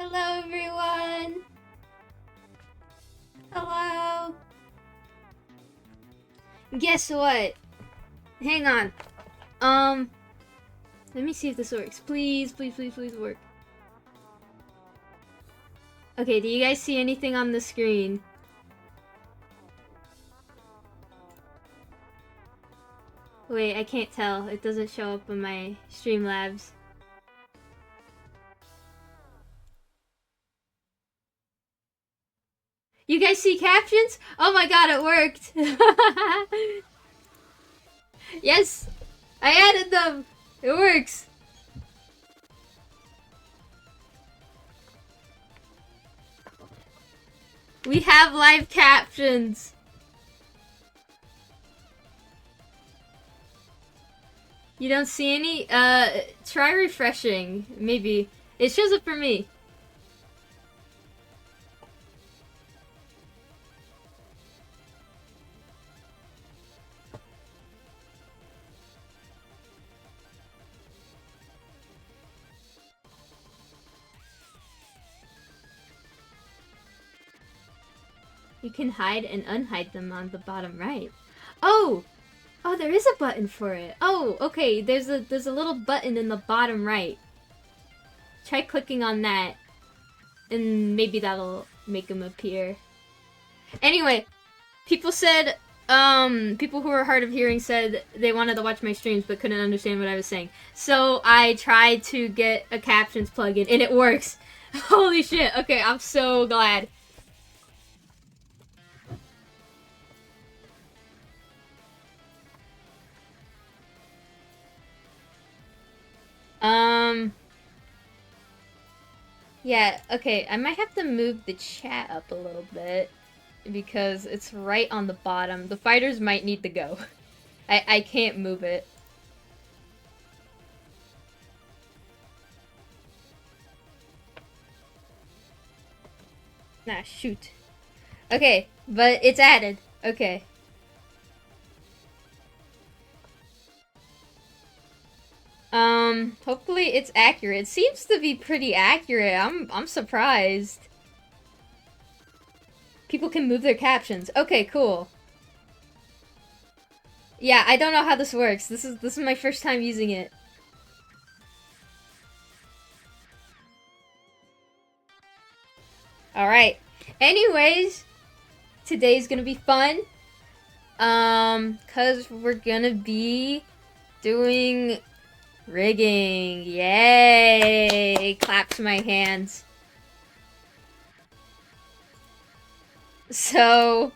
Hello, everyone. Hello. Guess what? Hang on. Let me see if this works. Please, please, please, please work. Okay, do you guys see anything on the screen? Wait, I can't tell. It doesn't show up on my Streamlabs. You guys see captions? Oh my god, it worked! Yes! I added them! It works! We have live captions! You don't see any? Try refreshing. Maybe. It shows up for me. You can hide and unhide them on the bottom right. Oh! Oh, there is a button for it. Oh, okay. There's a little button in the bottom right. Try clicking on that, and maybe that'll make them appear. Anyway, people said, people who are hard of hearing said they wanted to watch my streams but couldn't understand what I was saying. So I tried to get a captions plugin, and it works. Holy shit. Okay, I'm so glad. Yeah, okay, I might have to move the chat up a little bit because it's right on the bottom. The fighters might need to go. I can't move it. Nah, shoot. Okay, but it's added. Okay. Hopefully it's accurate. It seems to be pretty accurate. I'm surprised. People can move their captions. Okay, cool. Yeah, I don't know how this works. This is my first time using it. Alright. Anyways, today's gonna be fun. Cause we're gonna be doing rigging. Yay! Claps my hands. So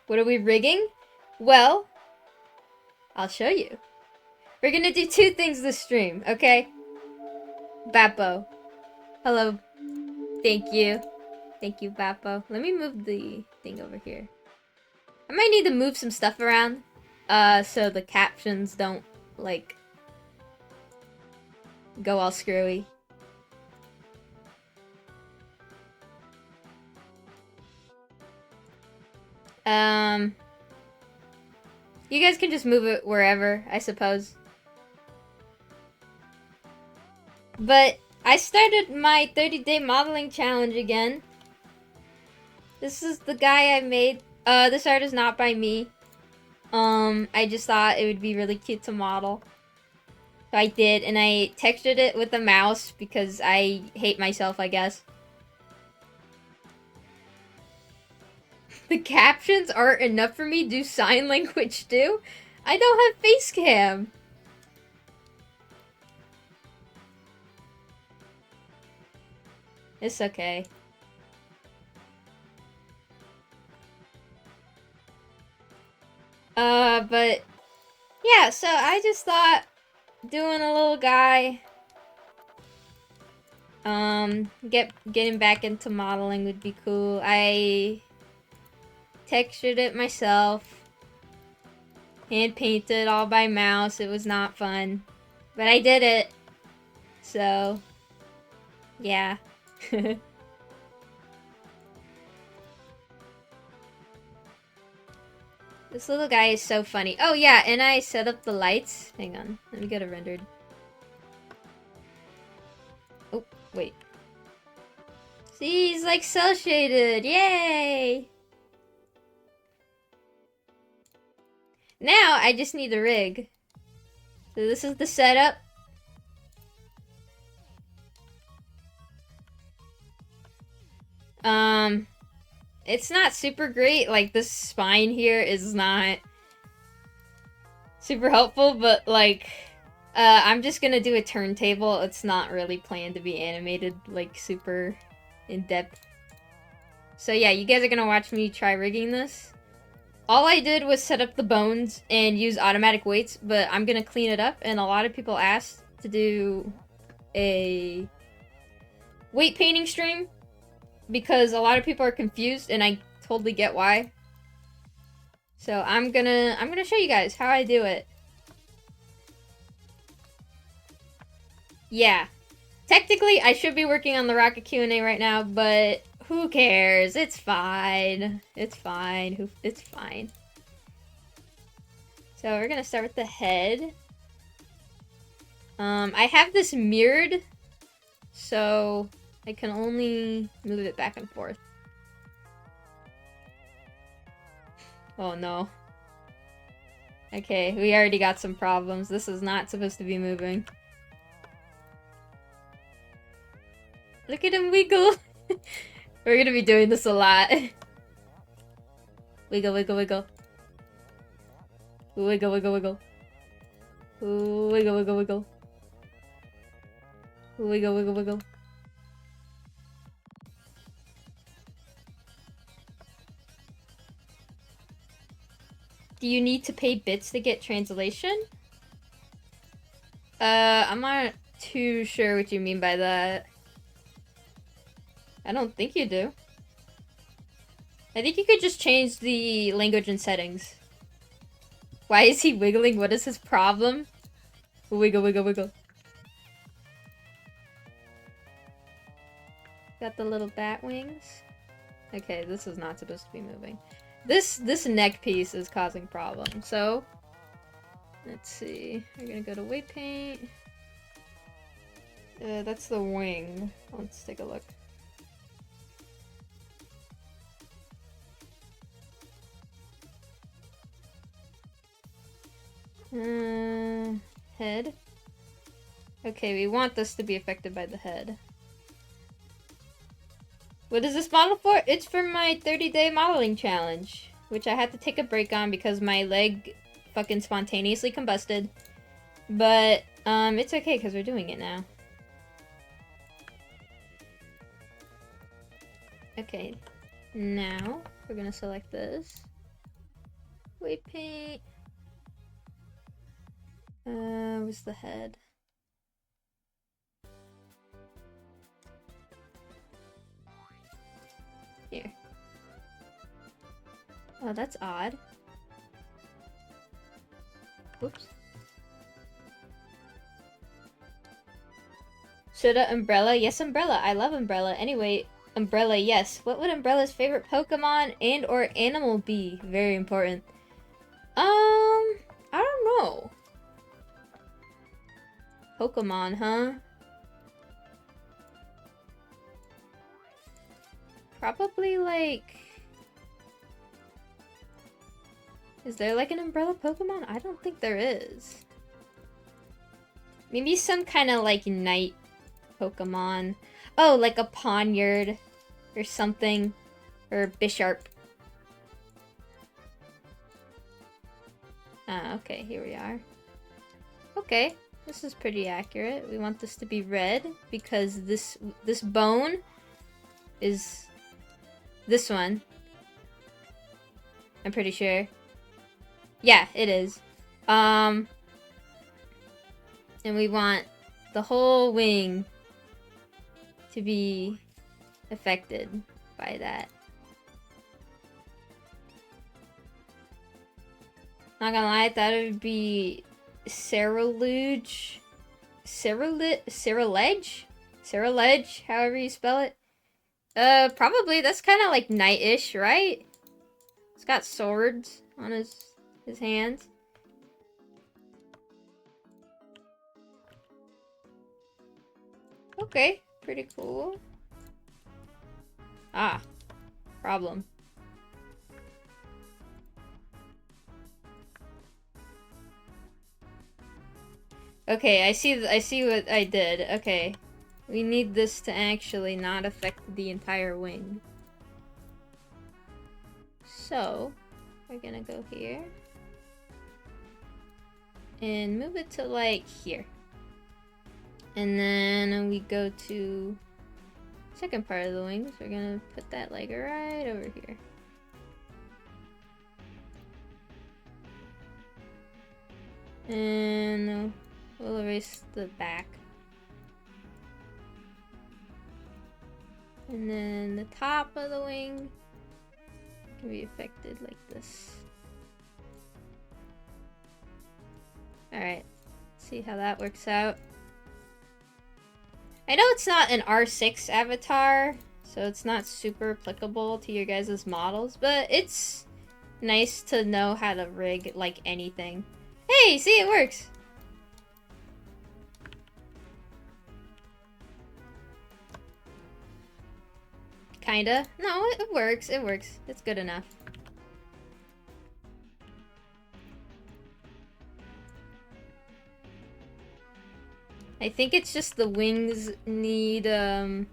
what are we rigging? Well, I'll show you. We're gonna do two things this stream, okay? Bappo. Hello. Thank you. Thank you, Bappo. Let me move the thing over here. I might need to move some stuff around, so the captions don't, like, go all screwy. You guys can just move it wherever, I suppose. But I started my 30-day modeling challenge again. This is the guy I made. This art is not by me. I just thought it would be really cute to model. So I did, and I textured it with a mouse because I hate myself, I guess. The captions aren't enough for me. Do sign language too? I don't have face cam. It's okay. But yeah, so I just thought doing a little guy, getting back into modeling would be cool. I textured it myself, hand painted all by mouse. It was not fun, but I did it. So yeah. This little guy is so funny. Oh yeah, and I set up the lights. Hang on, let me get it rendered. Oh, wait. See, he's like cell shaded. Yay! Now I just need a rig. So this is the setup. It's not super great. Like, this spine here is not super helpful, but like, I'm just gonna do a turntable. It's not really planned to be animated, like, super in-depth. So yeah, you guys are gonna watch me try rigging this. All I did was set up the bones and use automatic weights, but I'm gonna clean it up, and a lot of people asked to do a weight painting stream because a lot of people are confused, and I totally get why. So I'm gonna show you guys how I do it. Yeah. Technically, I should be working on the Rocket Q&A right now, but who cares? It's fine. It's fine. It's fine. So we're gonna start with the head. I have this mirrored, so I can only move it back and forth. Oh no. Okay, we already got some problems. This is not supposed to be moving. Look at him wiggle! We're gonna be doing this a lot. Wiggle, wiggle, wiggle. Wiggle, wiggle, wiggle. Wiggle, wiggle, wiggle. Wiggle, wiggle, wiggle. Do you need to pay bits to get translation? I'm not too sure what you mean by that. I don't think you do. I think you could just change the language and settings. Why is he wiggling? What is his problem? Wiggle, wiggle, wiggle. Got the little bat wings. Okay, this is not supposed to be moving. This neck piece is causing problems. So, let's see. We're gonna go to weight paint. That's the wing. Let's take a look. Head. Okay, we want this to be affected by the head. What is this model for? It's for my 30-day modeling challenge, which I had to take a break on because my leg fucking spontaneously combusted. But, it's okay because we're doing it now. Okay, now we're gonna select this. Weight paint. Where's the head? Here. Oh, that's odd. Whoops. Soda Umbrella? Yes, Umbrella. I love Umbrella. Anyway, Umbrella, yes. What would Umbrella's favorite Pokemon and or animal be? Very important. I don't know. Pokemon, huh? Probably like... Is there like an umbrella Pokemon? I don't think there is. Maybe some kind of like night Pokemon. Oh, like a Ponyard or something. Or Bisharp. Ah, okay, here we are. Okay. This is pretty accurate. We want this to be red because this bone is this one. I'm pretty sure. Yeah, it is. And we want the whole wing to be affected by that. Not gonna lie, I thought it would be Ceruledge, however you spell it. Probably. That's kind of like night-ish, right? It's got swords on his hands. Okay, pretty cool. Ah, problem. Okay, I see what I did. Okay. We need this to actually not affect the entire wing. So, we're gonna go here. And move it to, like, here. And then we go to second part of the wings. We're gonna put that, like, right over here. And we'll erase the back. And then the top of the wing can be affected like this. Alright, see how that works out. I know it's not an R6 avatar, so it's not super applicable to your guys' models, but it's nice to know how to rig, like, anything. Hey, see, it works! Kinda. No, it works. It works. It's good enough. I think it's just the wings need, The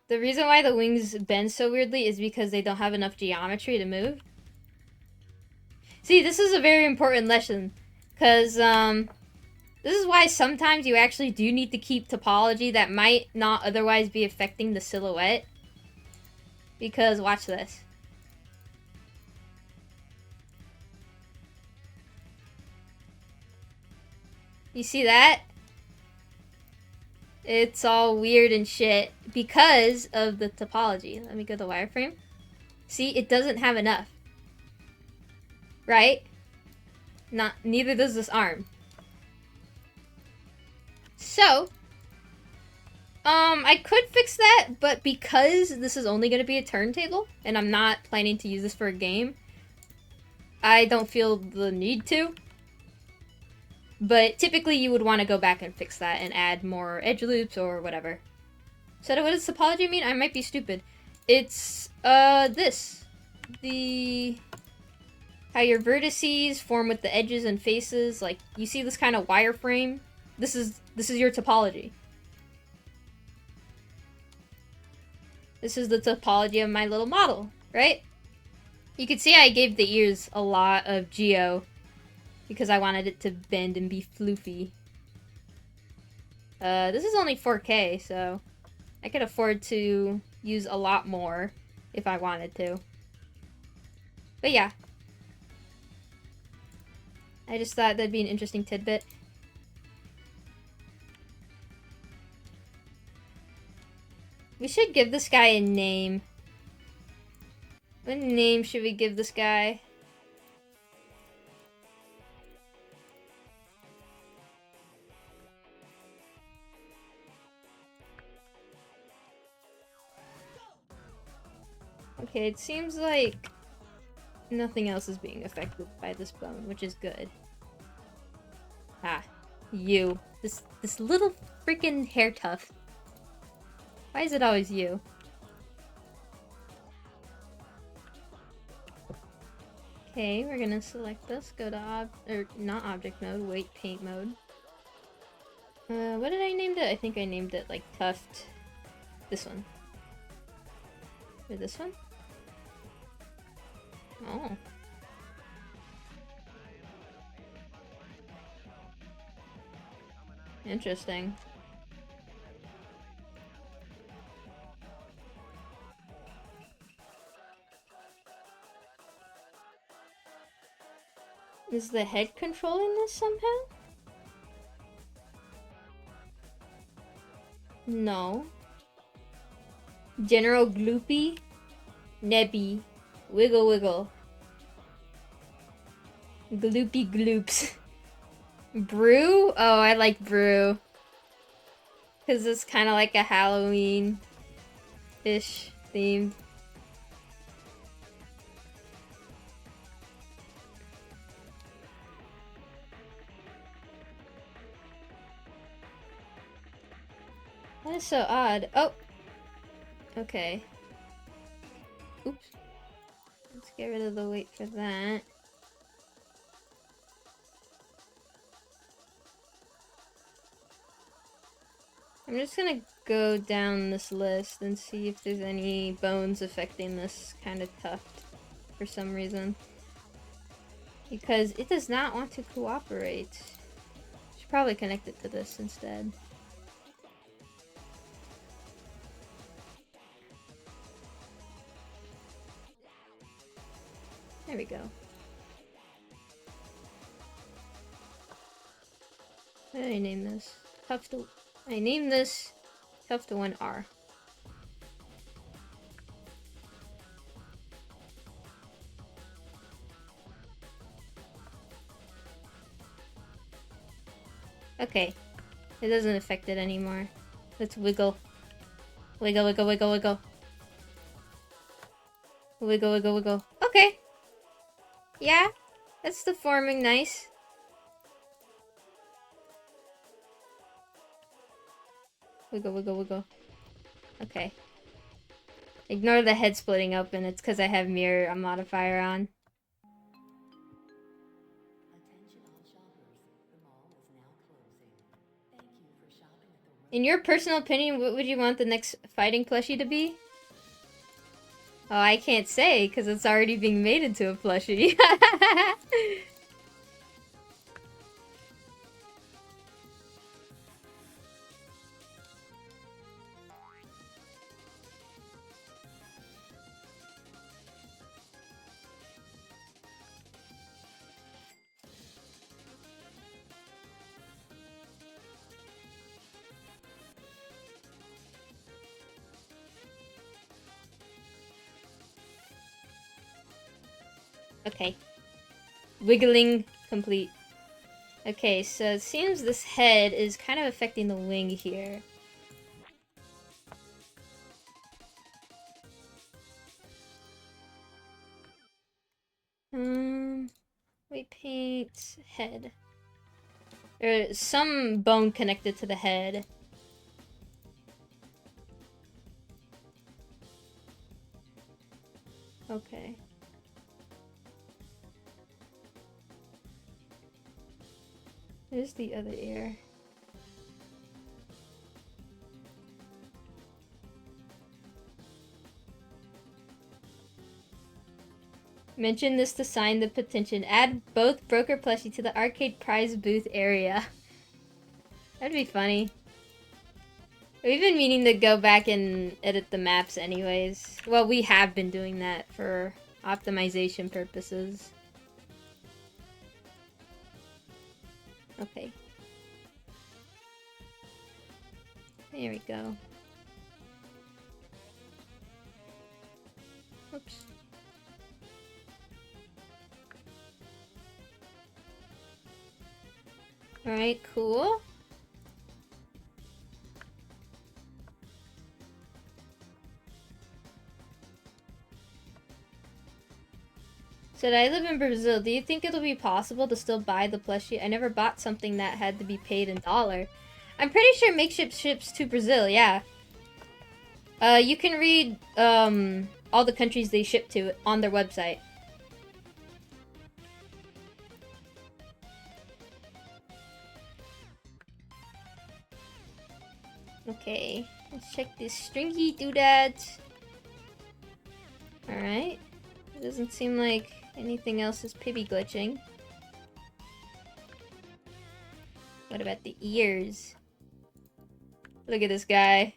reason why the wings bend so weirdly is because they don't have enough geometry to move. See, this is a very important lesson. Because, this is why sometimes you actually do need to keep topology that might not otherwise be affecting the silhouette. Because, watch this. You see that? It's all weird and shit because of the topology. Let me go to wireframe. See, it doesn't have enough. Right? Neither does this arm. So, I could fix that, but because this is only going to be a turntable, and I'm not planning to use this for a game, I don't feel the need to. But typically you would want to go back and fix that and add more edge loops or whatever. So what does topology mean? I might be stupid. It's, this. How your vertices form with the edges and faces. Like, you see this kind of wireframe? This is your topology. This is the topology of my little model, right? You can see I gave the ears a lot of geo because I wanted it to bend and be floofy. This is only 4K, so I could afford to use a lot more if I wanted to. But yeah. I just thought that'd be an interesting tidbit. We should give this guy a name. What name should we give this guy? Okay, it seems like nothing else is being affected by this bone, which is good. Ah, you. This little freaking hair tuft. Why is it always you? Okay, we're gonna select this, go to not object mode, wait, paint mode. What did I name it? I think I named it, like, tuft. This one. Or this one? Oh. Interesting. Is the head controlling this somehow? No. General Gloopy? Nebby. Wiggle wiggle. Gloopy gloops. Brew? Oh, I like Brew. Because it's kind of like a Halloween-ish theme. That is so odd. Oh! Okay. Oops. Let's get rid of the weight for that. I'm just gonna go down this list and see if there's any bones affecting this kind of tuft for some reason. Because it does not want to cooperate. Should probably connect it to this instead. There we go. What did I name this? Tuft. I named this Tuft 1R. Okay. It doesn't affect it anymore. Let's wiggle. Wiggle, wiggle, wiggle, wiggle. Wiggle, wiggle, wiggle. Okay. Yeah. That's deforming nice. Wiggle, wiggle, wiggle. Okay. Ignore the head splitting open. It's because I have mirror modifier on. In your personal opinion, what would you want the next fighting plushie to be? Oh, I can't say, because it's already being made into a plushie. Okay. Wiggling complete. Okay, so it seems this head is kind of affecting the wing here. We paint head. There's some bone connected to the head. Okay. There's the other ear. Mention this to sign the petition. Add both broker plushie to the arcade prize booth area. That'd be funny. We've been meaning to go back and edit the maps anyways. Well, we have been doing that for optimization purposes. Okay. There we go. Oops. Alright, cool. Said, I live in Brazil. Do you think it'll be possible to still buy the plushie? I never bought something that had to be paid in dollar. I'm pretty sure Makeshift ships to Brazil, yeah. You can read, all the countries they ship to on their website. Okay, let's check these stringy doodads. Alright. It doesn't seem like anything else is pibby glitching. What about the ears? Look at this guy.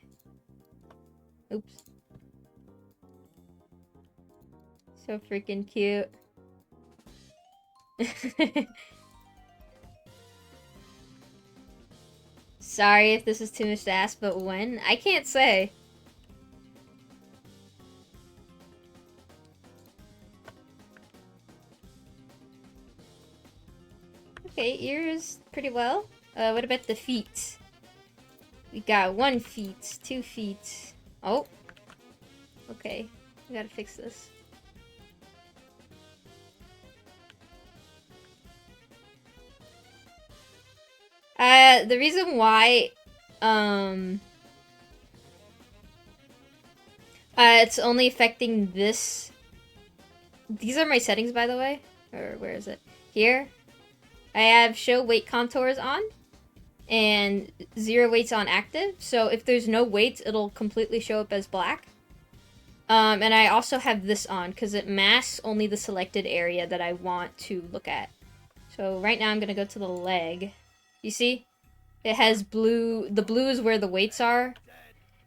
Oops. So freaking cute. Sorry if this is too much to ask, but when? I can't say. Okay, ears pretty well. What about the feet? We got 1 feet, 2 feet. Oh. Okay, we gotta fix this. The reason why, It's only affecting this. These are my settings, by the way. Or where is it? Here. I have show weight contours on. And 0 weights on active. So if there's no weights, it'll completely show up as black. And I also have this on because it masks only the selected area that I want to look at. So right now I'm going to go to the leg. You see? It has blue. The blue is where the weights are.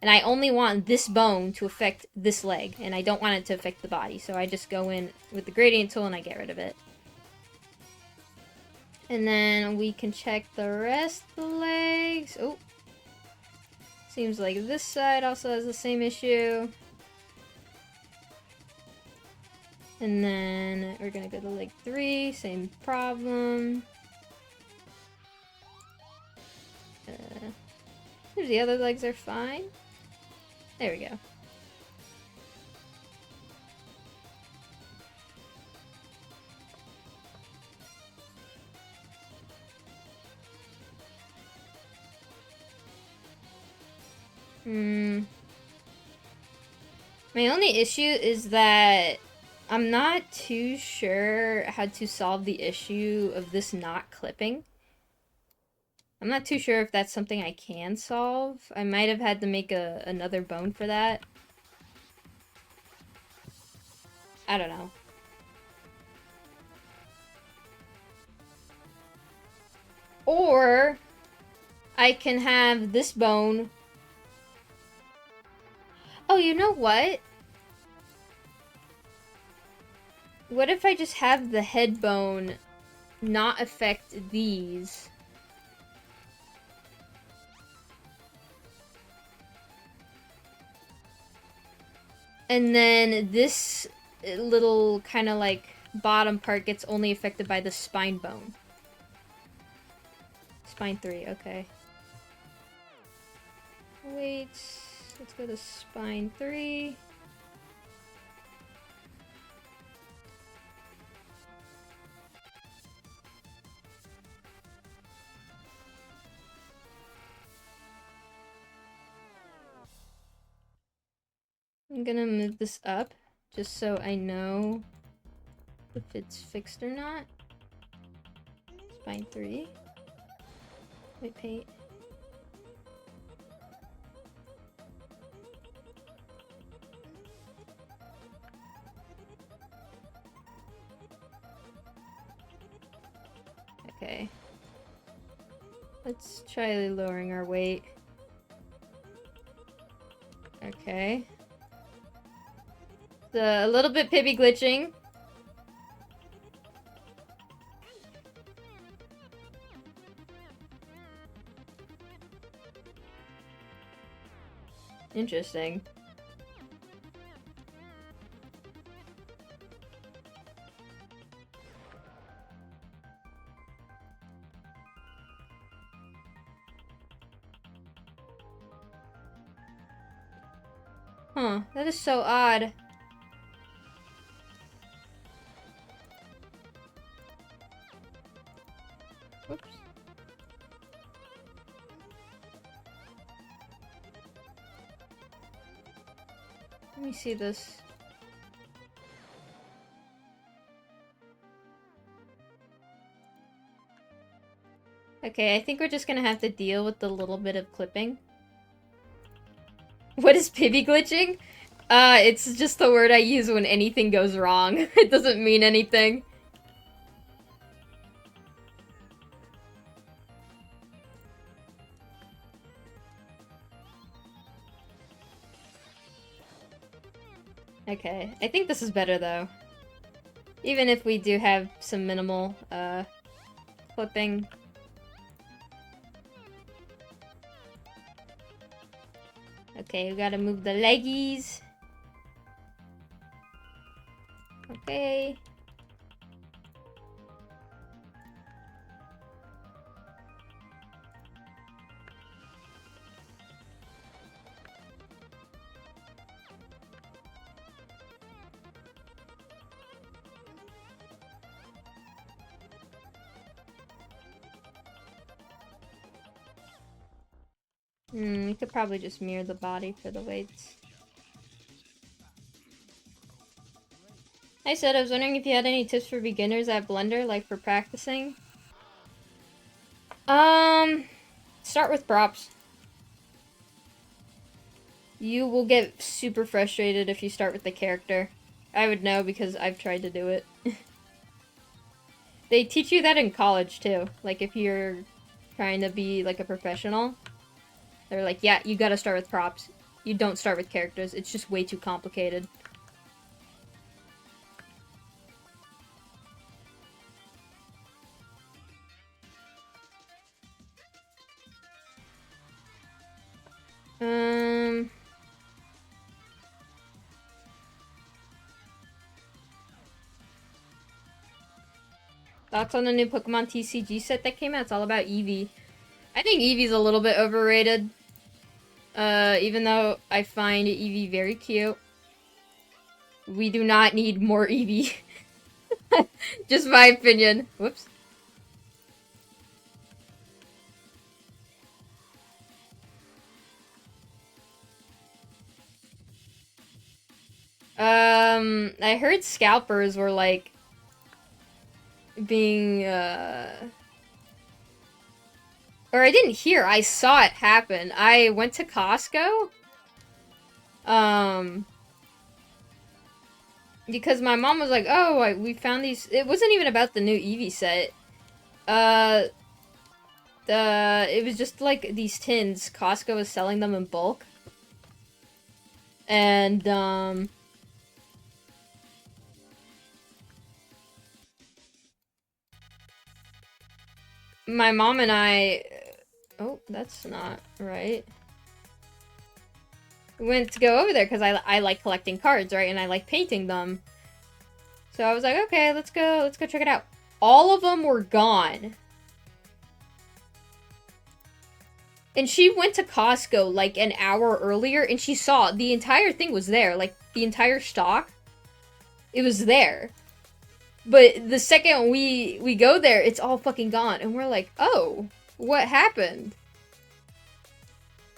And I only want this bone to affect this leg. And I don't want it to affect the body. So I just go in with the gradient tool and I get rid of it. And then we can check the rest of the legs. Oh. Seems like this side also has the same issue. And then we're gonna go to leg 3, same problem. The other legs are fine. There we go. My only issue is that I'm not too sure how to solve the issue of this not clipping. I'm not too sure if that's something I can solve. I might have had to make another bone for that. I don't know. Or I can have this bone. Oh, you know what? What if I just have the head bone not affect these? And then this little kind of like bottom part gets only affected by the spine bone. Spine 3, okay. Wait, let's go to spine 3. I'm gonna move this up just so I know if it's fixed or not. Spine 3. Wait, paint. Okay. Let's try lowering our weight. Okay. A little bit pibby glitching. Interesting. Huh, that is so odd. Whoops. Let me see this. Okay, I think we're just gonna have to deal with the little bit of clipping. What is pibby glitching? It's just the word I use when anything goes wrong. It doesn't mean anything. Okay, I think this is better though. Even if we do have some minimal, clipping. Okay, we gotta move the leggies. Okay. We could probably just mirror the body for the weights. I said I was wondering if you had any tips for beginners at Blender, like for practicing. Start with props. You will get super frustrated if you start with the character. I would know because I've tried to do it. They teach you that in college too. Like if you're trying to be like a professional, they're like, yeah, you gotta start with props. You don't start with characters. It's just way too complicated. Thoughts on the new Pokemon TCG set that came out? It's all about Eevee. I think Eevee's a little bit overrated. Even though I find Eevee very cute. We do not need more Eevee. Just my opinion. Whoops. I heard scalpers were like being or I didn't hear, I saw it happen. I went to Costco because my mom was like, "Oh, we found these." It wasn't even about the new Eevee set. It was just like these tins. Costco was selling them in bulk, and my mom and I. Oh, that's not right. We went to go over there because I like collecting cards, right? And I like painting them. So I was like, okay, let's go check it out. All of them were gone. And she went to Costco like an hour earlier and she saw the entire thing was there. Like the entire stock. It was there. But the second we go there, it's all fucking gone. And we're like, oh, what happened?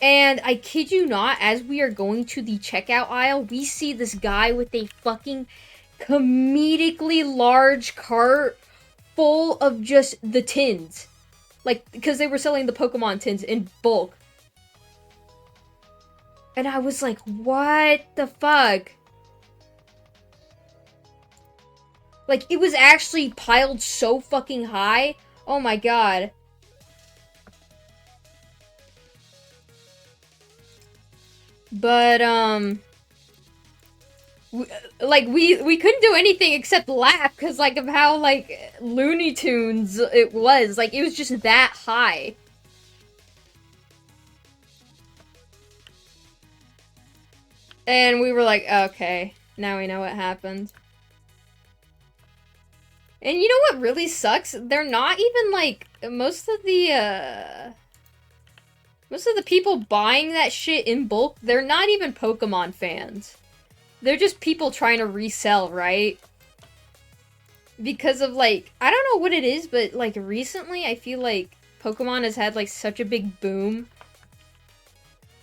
And I kid you not, as we are going to the checkout aisle, we see this guy with a fucking comedically large cart full of just the tins. Like, because they were selling the Pokemon tins in bulk. And I was like, what the fuck? Like, it was actually piled so fucking high. Oh my god. But, we couldn't do anything except laugh because, like, of how, like, Looney Tunes it was. Like, it was just that high. And we were like, okay, now we know what happened. And you know what really sucks? They're not even, like, most of the people buying that shit in bulk, they're not even Pokemon fans. They're just people trying to resell, right? Because of, like, I don't know what it is, but, like, recently I feel like Pokemon has had, like, such a big boom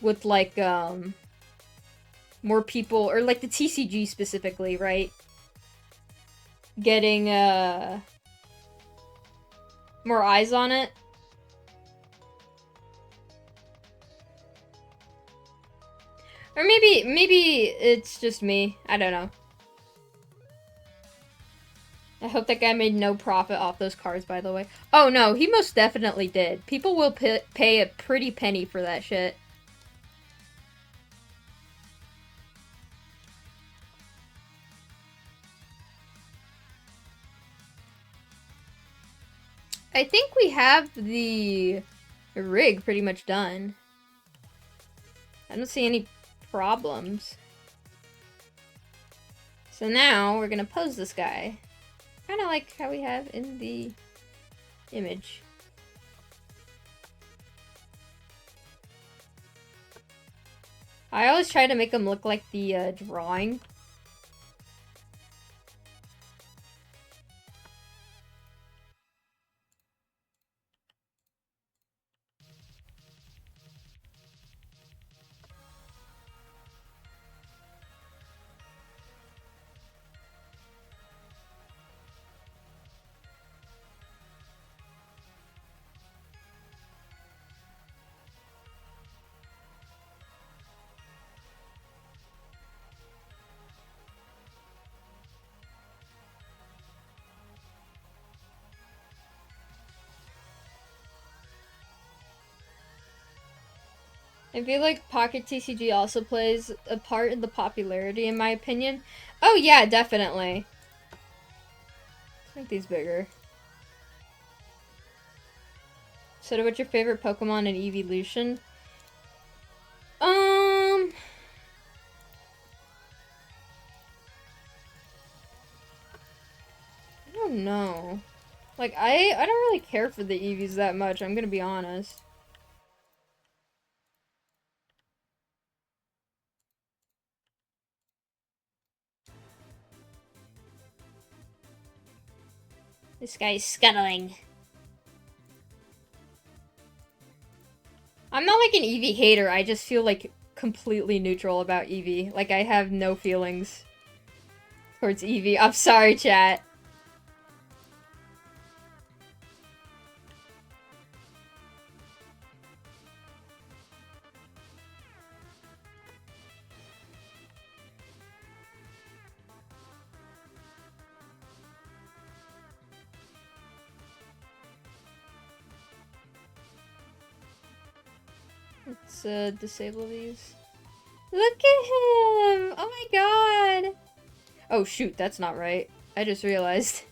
with, like, more people, or, like, the TCG specifically, right? Getting, more eyes on it. Or maybe it's just me. I don't know. I hope that guy made no profit off those cards, by the way. Oh, no, he most definitely did. People will pay a pretty penny for that shit. I think we have the rig pretty much done. I don't see any problems. So now we're gonna pose this guy. Kind of like how we have in the image. I always try to make him look like the drawing. I feel like Pocket TCG also plays a part in the popularity, in my opinion. Oh yeah, definitely. Let's make these bigger. So, what's your favorite Pokemon in Evolution? I don't know. Like, I don't really care for the Eevees that much, I'm gonna be honest. This guy's scuttling. I'm not like an Eevee hater, I just feel like completely neutral about Eevee. Like, I have no feelings towards Eevee. I'm sorry, chat. Let's disable these. Look at him! Oh my god! Oh shoot, that's not right. I just realized.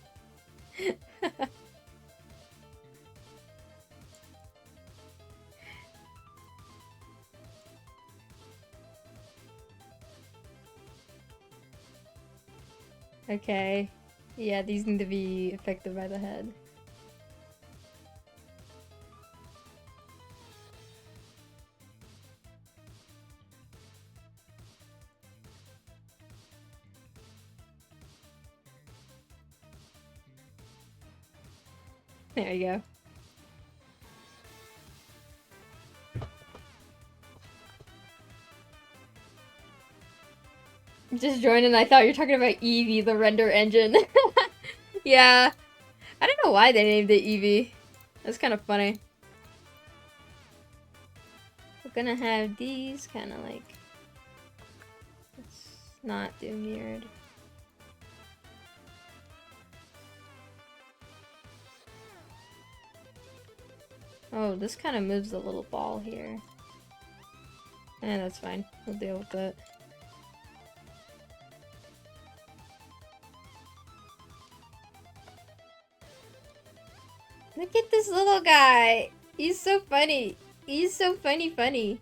Okay. Yeah, these need to be affected by the head. There you go. Just joined and I thought you were talking about Eevee, the render engine. Yeah. I don't know why they named it Eevee. That's kind of funny. We're gonna have these kind of like... Let's not do mirrored. Oh, this kind of moves the little ball here. Eh, that's fine. We'll deal with it. Look at this little guy! He's so funny! He's so funny.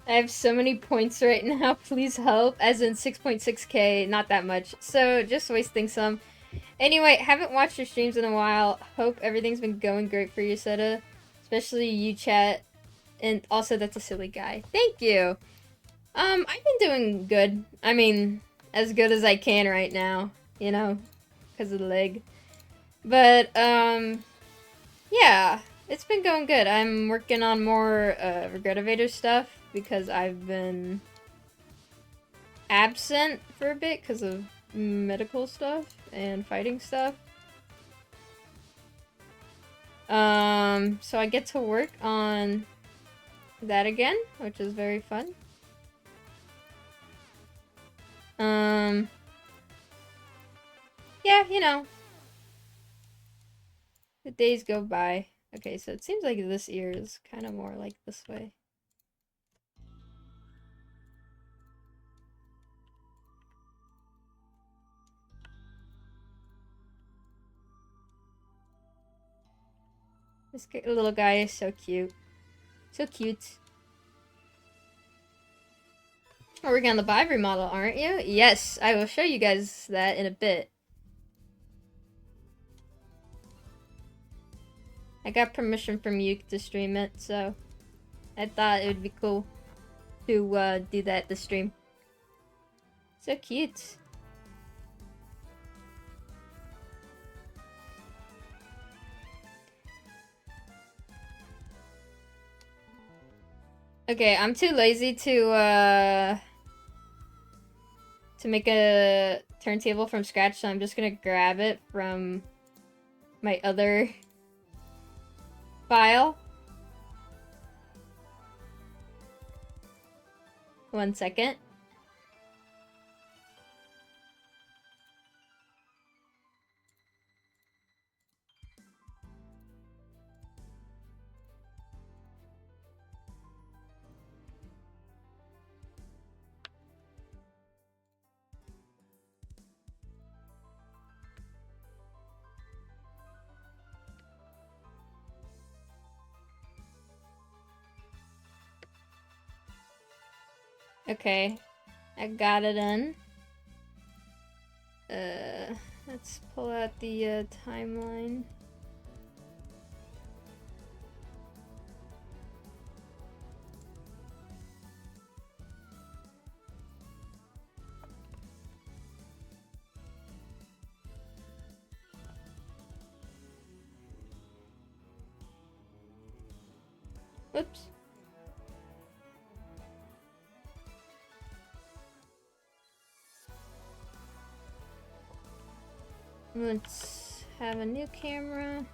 I have so many points right now, please help. As in 6.6k, not that much. So, just wasting some. Anyway, haven't watched your streams in a while. Hope everything's been going great for you, Seta. Especially you, chat. And also, that's a silly guy. Thank you! I've been doing good. I mean, as good as I can right now. You know? Because of the leg. But, yeah. It's been going good. I'm working on more, Regretivator stuff. Because I've been absent for a bit because of medical stuff and fighting stuff. So I get to work on that again, which is very fun. Yeah, you know. The days go by. Okay, so it seems like this ear is kind of more like this way. This little guy is so cute. So cute. We're working on the Vibe remodel, aren't you? Yes, I will show you guys that in a bit. I got permission from you to stream it, so I thought it would be cool to do that this stream. So cute. Okay, I'm too lazy to turntable from scratch, so I'm just gonna grab it from my other file. 1 second. Okay, I got it in. Let's pull out the timeline. Whoops. Let's have a new camera.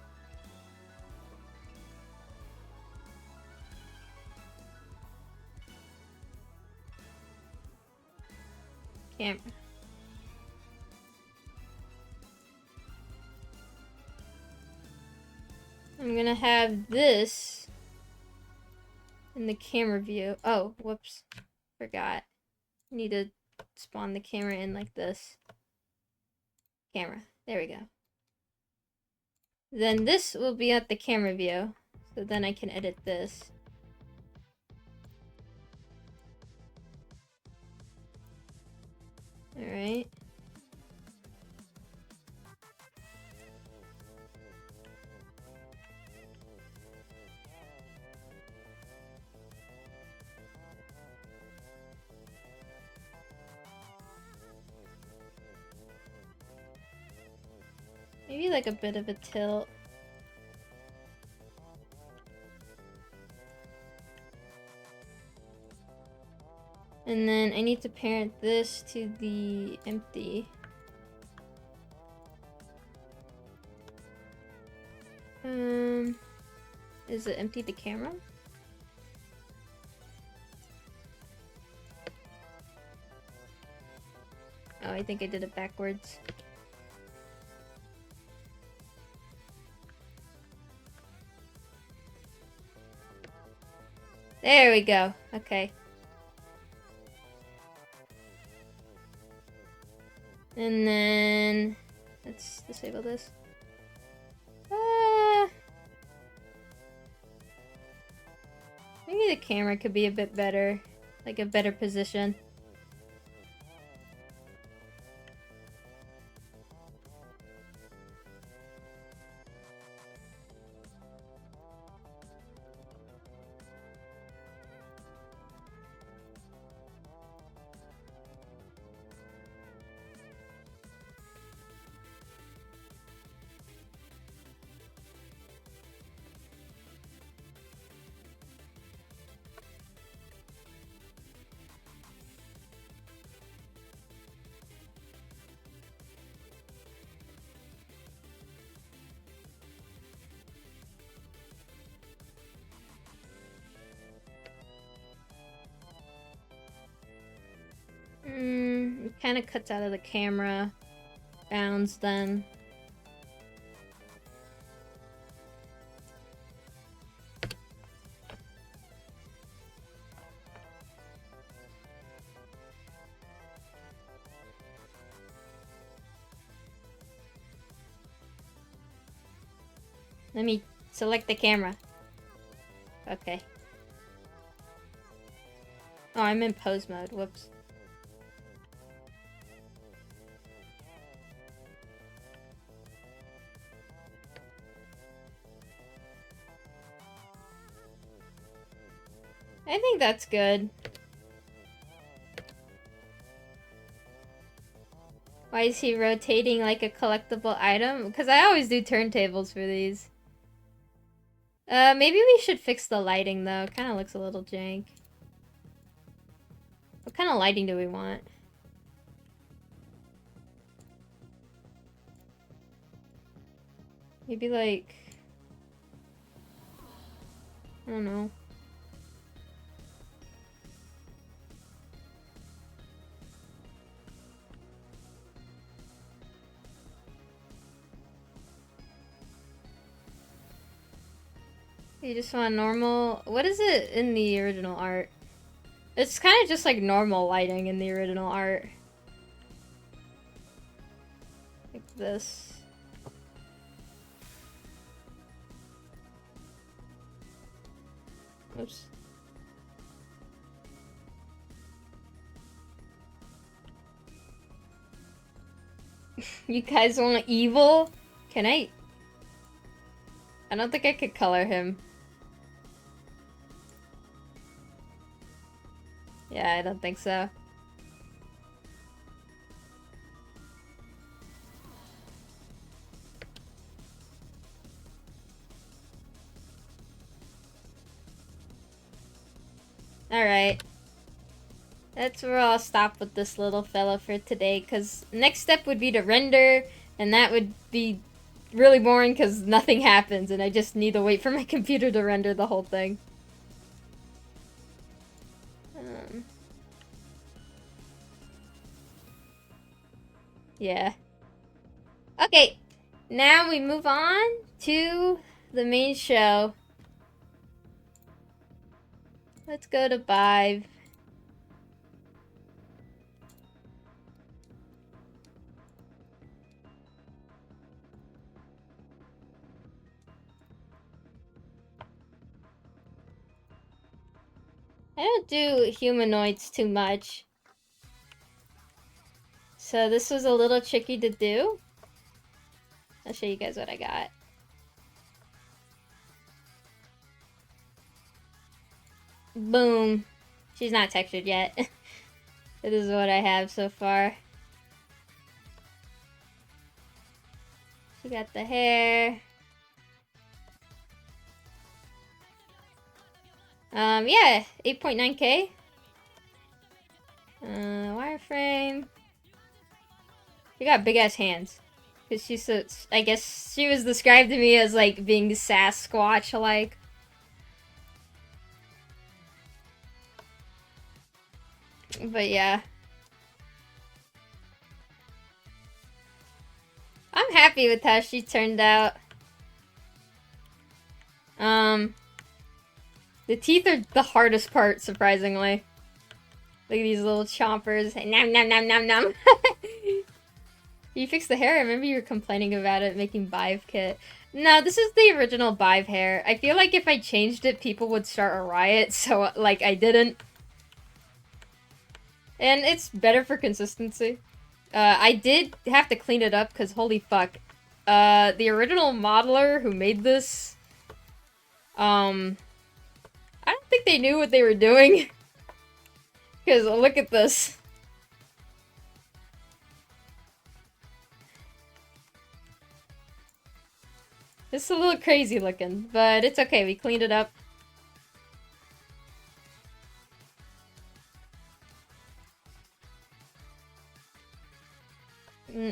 Camera. I'm gonna have this in the camera view. Oh, whoops. Forgot. Need to spawn the camera in like this. Camera. There we go. Then this will be at the camera view. So then I can edit this. Alright. Maybe like a bit of a tilt. And then I need to parent this to the empty. Is it empty the camera? Oh, I think I did it backwards. There we go. Okay. And then let's disable this. Maybe the camera could be a bit better, like a better position. It kind of cuts out of the camera bounds then. Let me select the camera. Okay. Oh, I'm in pose mode. Whoops. I think that's good. Why is he rotating like a collectible item? Because I always do turntables for these. Maybe we should fix the lighting though. It kind of looks a little jank. What kind of lighting do we want? Maybe like... I don't know. You just want normal... What is it in the original art? It's kind of just like normal lighting in the original art. Like this. Oops. You guys want evil? Can I... I don't think I could color him. Yeah, I don't think so. Alright. That's where I'll stop with this little fella for today, because next step would be to render, and that would be really boring because nothing happens, and I just need to wait for my computer to render the whole thing. Yeah. Okay, now we move on to the main show. Let's go to Vive. I don't do humanoids too much. So this was a little tricky to do. I'll show you guys what I got. Boom. She's not textured yet. This is what I have so far. She got the hair. Yeah, 8.9K. Wireframe. She got big ass hands. Cause she's so, I guess she was described to me as like being Sasquatch-like. But yeah. I'm happy with how she turned out. The teeth are the hardest part, surprisingly. Look at these little chompers. Nom nom nom nom nom. You fixed the hair? I remember you were complaining about it making Vive kit. No, this is the original Vive hair. I feel like if I changed it, people would start a riot, so, like, I didn't. And it's better for consistency. I did have to clean it up, because holy fuck. The original modeler who made this... I don't think they knew what they were doing. Because look at this. It's a little crazy looking, but it's okay. We cleaned it up.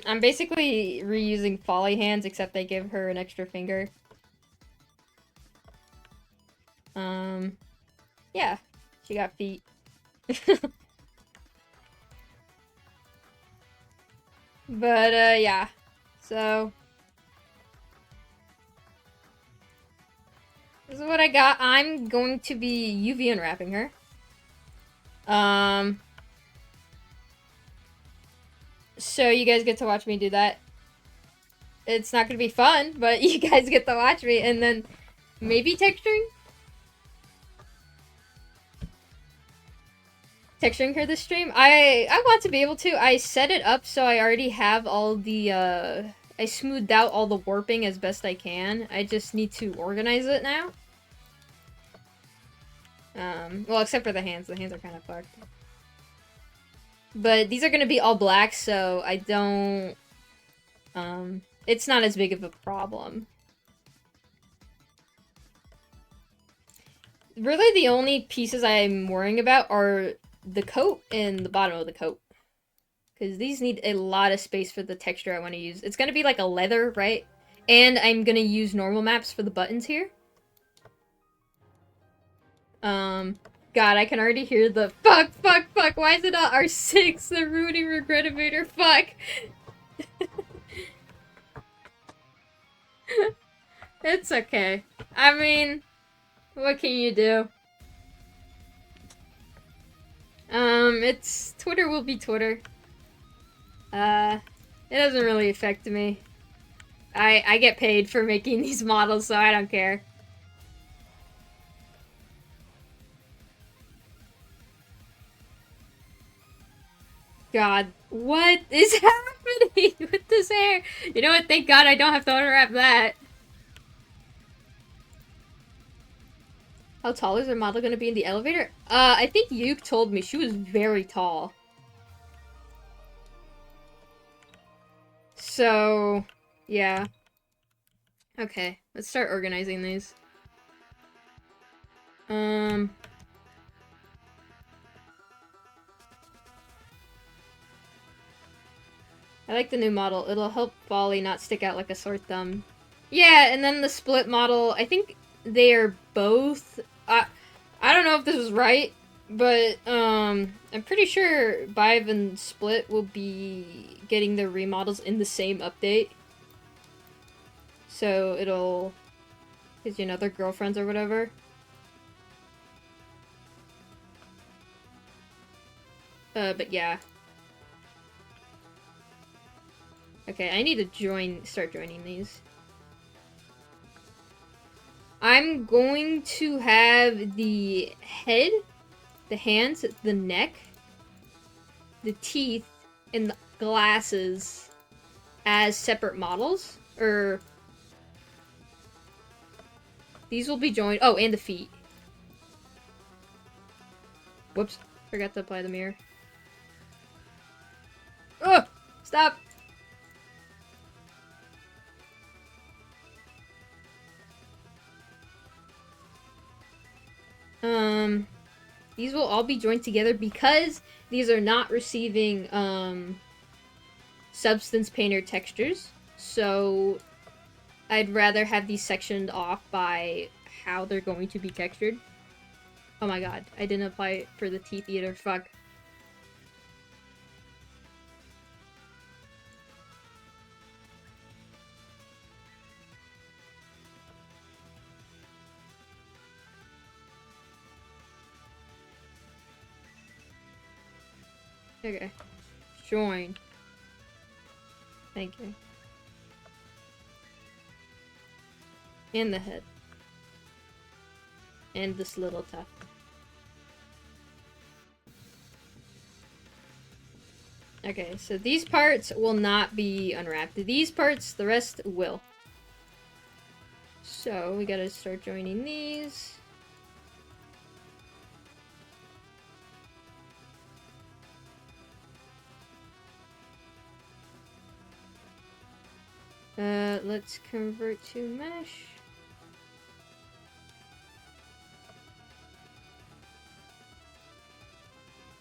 I'm basically reusing Folly hands, except I give her an extra finger. Yeah. She got feet. But, yeah. So... this is what I got. I'm going to be UV unwrapping her. So you guys get to watch me do that. It's not gonna be fun, but you guys get to watch me, and then maybe texturing? Texturing her this stream? I want to be able to. I set it up so I already have all the, I smoothed out all the warping as best I can. I just need to organize it now. Well, except for the hands. The hands are kind of fucked. But these are gonna be all black, so I don't... it's not as big of a problem. Really, the only pieces I'm worrying about are the coat and the bottom of the coat. Because these need a lot of space for the texture I want to use. It's gonna be like a leather, right? And I'm gonna use normal maps for the buttons here. God, I can already hear the fuck, why is it not R6? The Rudy Regretivator, fuck! It's okay. I mean, what can you do? It's Twitter will be Twitter. It doesn't really affect me. I get paid for making these models, so I don't care. God, what is happening with this hair? You know what? Thank God I don't have to unwrap that. How tall is our model gonna be in the elevator? I think Yuke told me she was very tall. So, yeah. Okay, let's start organizing these. I like the new model. It'll help Folly not stick out like a sore thumb. Yeah, and then the split model, I think they are both... I don't know if this is right, but I'm pretty sure Bive and Split will be getting their remodels in the same update. So it'll... because, you know, they're girlfriends or whatever. But yeah. Okay, I need to start joining these. I'm going to have the head, the hands, the neck, the teeth, and the glasses as separate models. Or... these will be joined. Oh, and the feet. Whoops. Forgot to apply the mirror. Oh! Stop! These will all be joined together because these are not receiving, substance painter textures. So, I'd rather have these sectioned off by how they're going to be textured. Oh my god, I didn't apply it for the teeth either, fuck. Okay. Join. Thank you. And the head. And this little tuft. Okay, so these parts will not be unwrapped. These parts, the rest will. So, we gotta start joining these. Let's convert to mesh.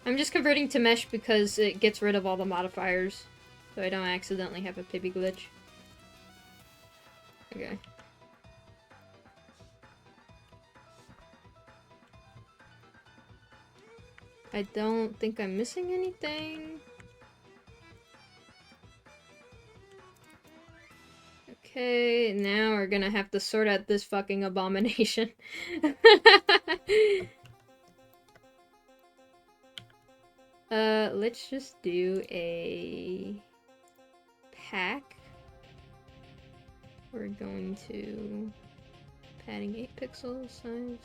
I'm just converting to mesh because it gets rid of all the modifiers, so I don't accidentally have a Pibby glitch. Okay. I don't think I'm missing anything. Okay, now we're gonna have to sort out this fucking abomination. Let's just do a pack. We're going to padding 8 pixels size.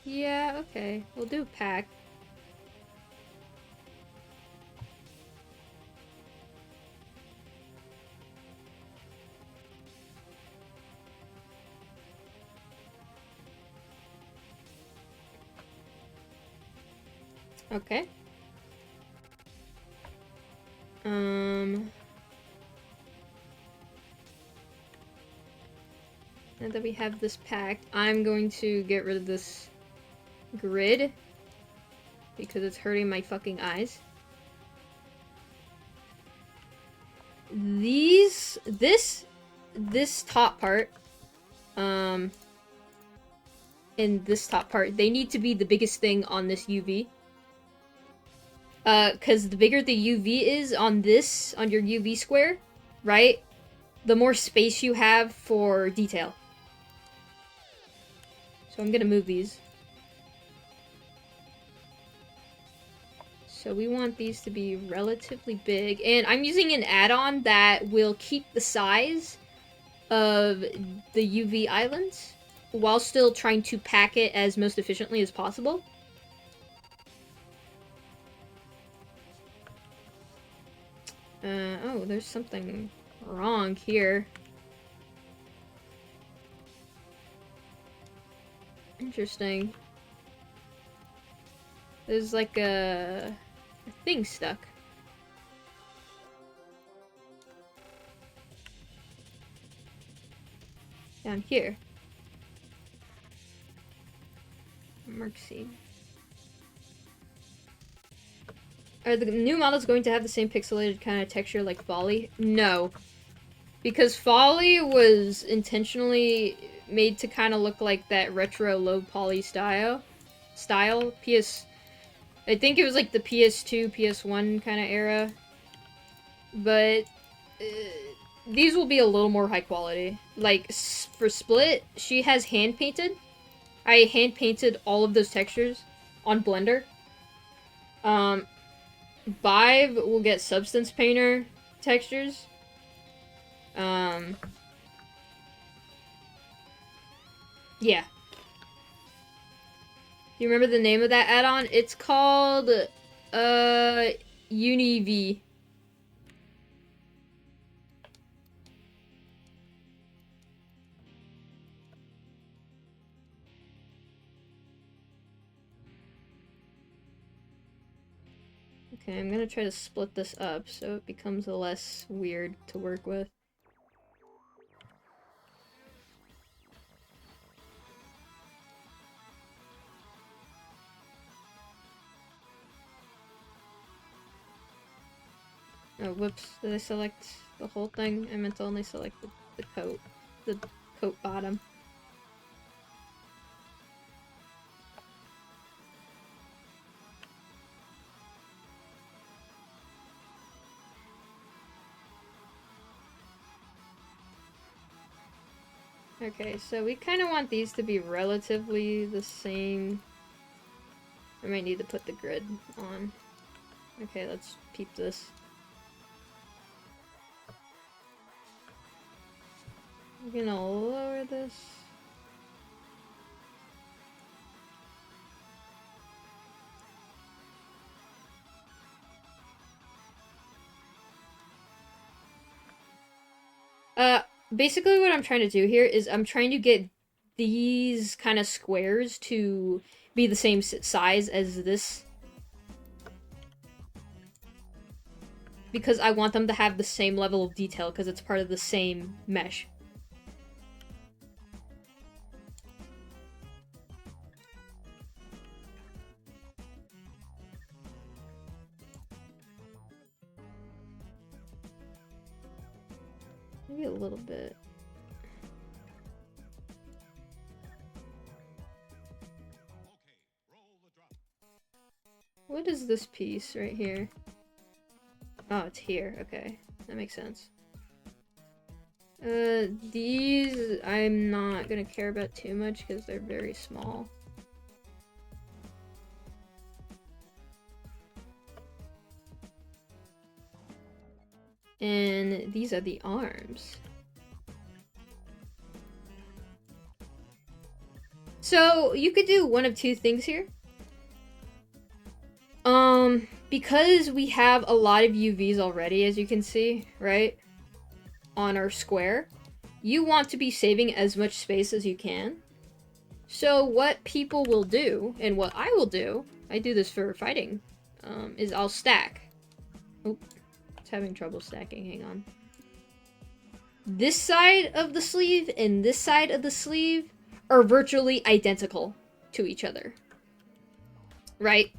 Yeah, okay. We'll do pack. Okay. Now that we have this packed, I'm going to get rid of this grid because it's hurting my fucking eyes. this top part, and this top part, they need to be the biggest thing on this UV. Because the bigger the UV is on your UV square, right? The more space you have for detail. So I'm gonna move these. So we want these to be relatively big. And I'm using an add-on that will keep the size of the UV islands while still trying to pack it as most efficiently as possible. Oh, there's something wrong here. Interesting. There's like a thing stuck. Down here. Mark C. Are the new models going to have the same pixelated kind of texture like Folly? No. Because Folly was intentionally made to kind of look like that retro low poly style. I think it was like the PS2, PS1 kind of era. But these will be a little more high quality. Like, for Split, she has hand-painted. I hand-painted all of those textures on Blender. Vive will get Substance Painter textures. Yeah. Do you remember the name of that add-on? It's called, UniV. Okay, I'm gonna try to split this up so it becomes less weird to work with. Oh, whoops. Did I select the whole thing? I meant to only select the coat. The coat bottom. Okay, so we kind of want these to be relatively the same. I might need to put the grid on. Okay, let's peep this. I'm gonna lower this. Basically what I'm trying to do here is I'm trying to get these kind of squares to be the same size as this. Because I want them to have the same level of detail because it's part of the same mesh. Maybe a little bit. What is this piece right here? Oh, it's here. Okay. That makes sense. These I'm not gonna care about too much because they're very small. And these are the arms. So you could do one of two things here. Because we have a lot of UVs already, as you can see, right? On our square, you want to be saving as much space as you can. So what people will do, and what I will do, I do this for fighting, is I'll stack. Oh, it's having trouble stacking, hang on. This side of the sleeve and this side of the sleeve are virtually identical to each other. Right?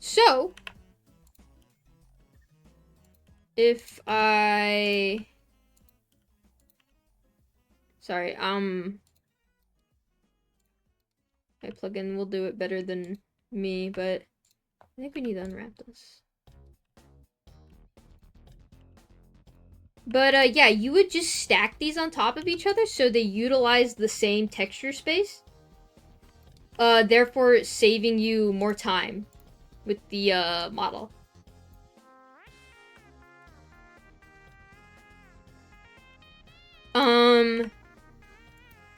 So, if I... Sorry, my plugin will do it better than me, but I think we need to unwrap this. But, yeah, you would just stack these on top of each other so they utilize the same texture space. Therefore saving you more time with the, model.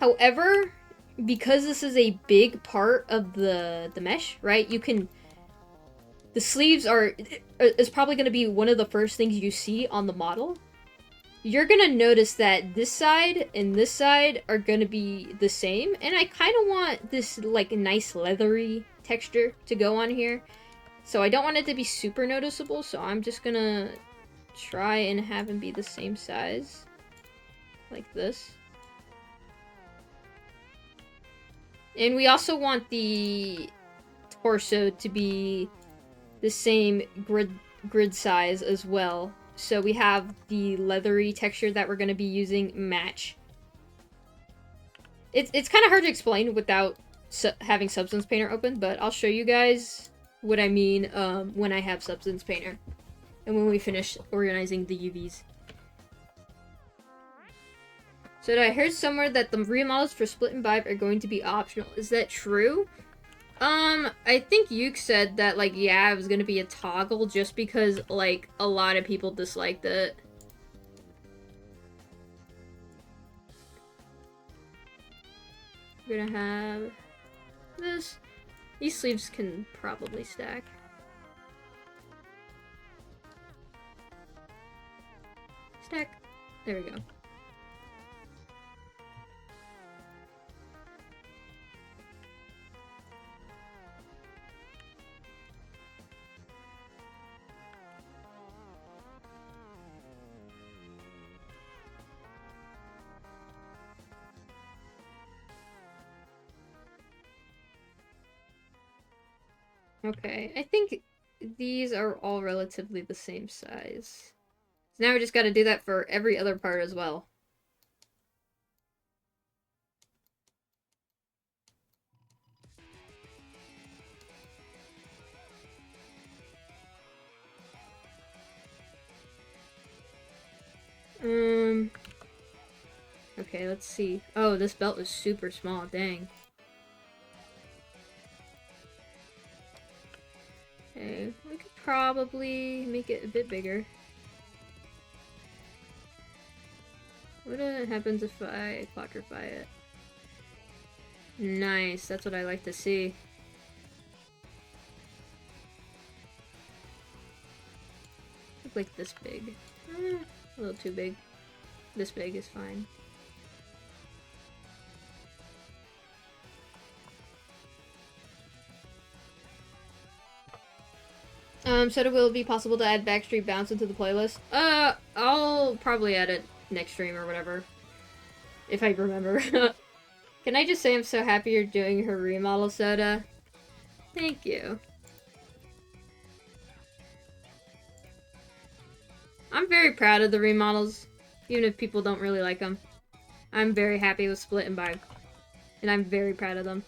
However, because this is a big part of the mesh, right, you can... The sleeves is probably going to be one of the first things you see on the model. You're going to notice that this side and this side are going to be the same, and I kind of want this, like, nice leathery texture to go on here. So I don't want it to be super noticeable, so I'm just going to try and have them be the same size. Like this. And we also want the torso to be the same grid size as well. So we have the leathery texture that we're going to be using match. It's kind of hard to explain without having Substance Painter open, but I'll show you guys what I mean when I have Substance Painter. And when we finish organizing the UVs. So I heard somewhere that the remodels for Split and Vibe are going to be optional. Is that true? I think Yuke said that, like, yeah, it was gonna be a toggle just because, like, a lot of people disliked it. We're gonna have this. These sleeves can probably stack. Stack. There we go. Okay, I think these are all relatively the same size. So now we just gotta do that for every other part as well. Okay, let's see. Oh, this belt was super small, dang. Okay, we could probably make it a bit bigger. What happens if I quadrify it? Nice, that's what I like to see. Like this big. A little too big. This big is fine. So will it be possible to add Backstreet Bounce into the playlist? I'll probably add it next stream or whatever. If I remember. Can I just say I'm so happy you're doing her remodel, Soda? Thank you. I'm very proud of the remodels, even if people don't really like them. I'm very happy with Split and Vibe, and I'm very proud of them.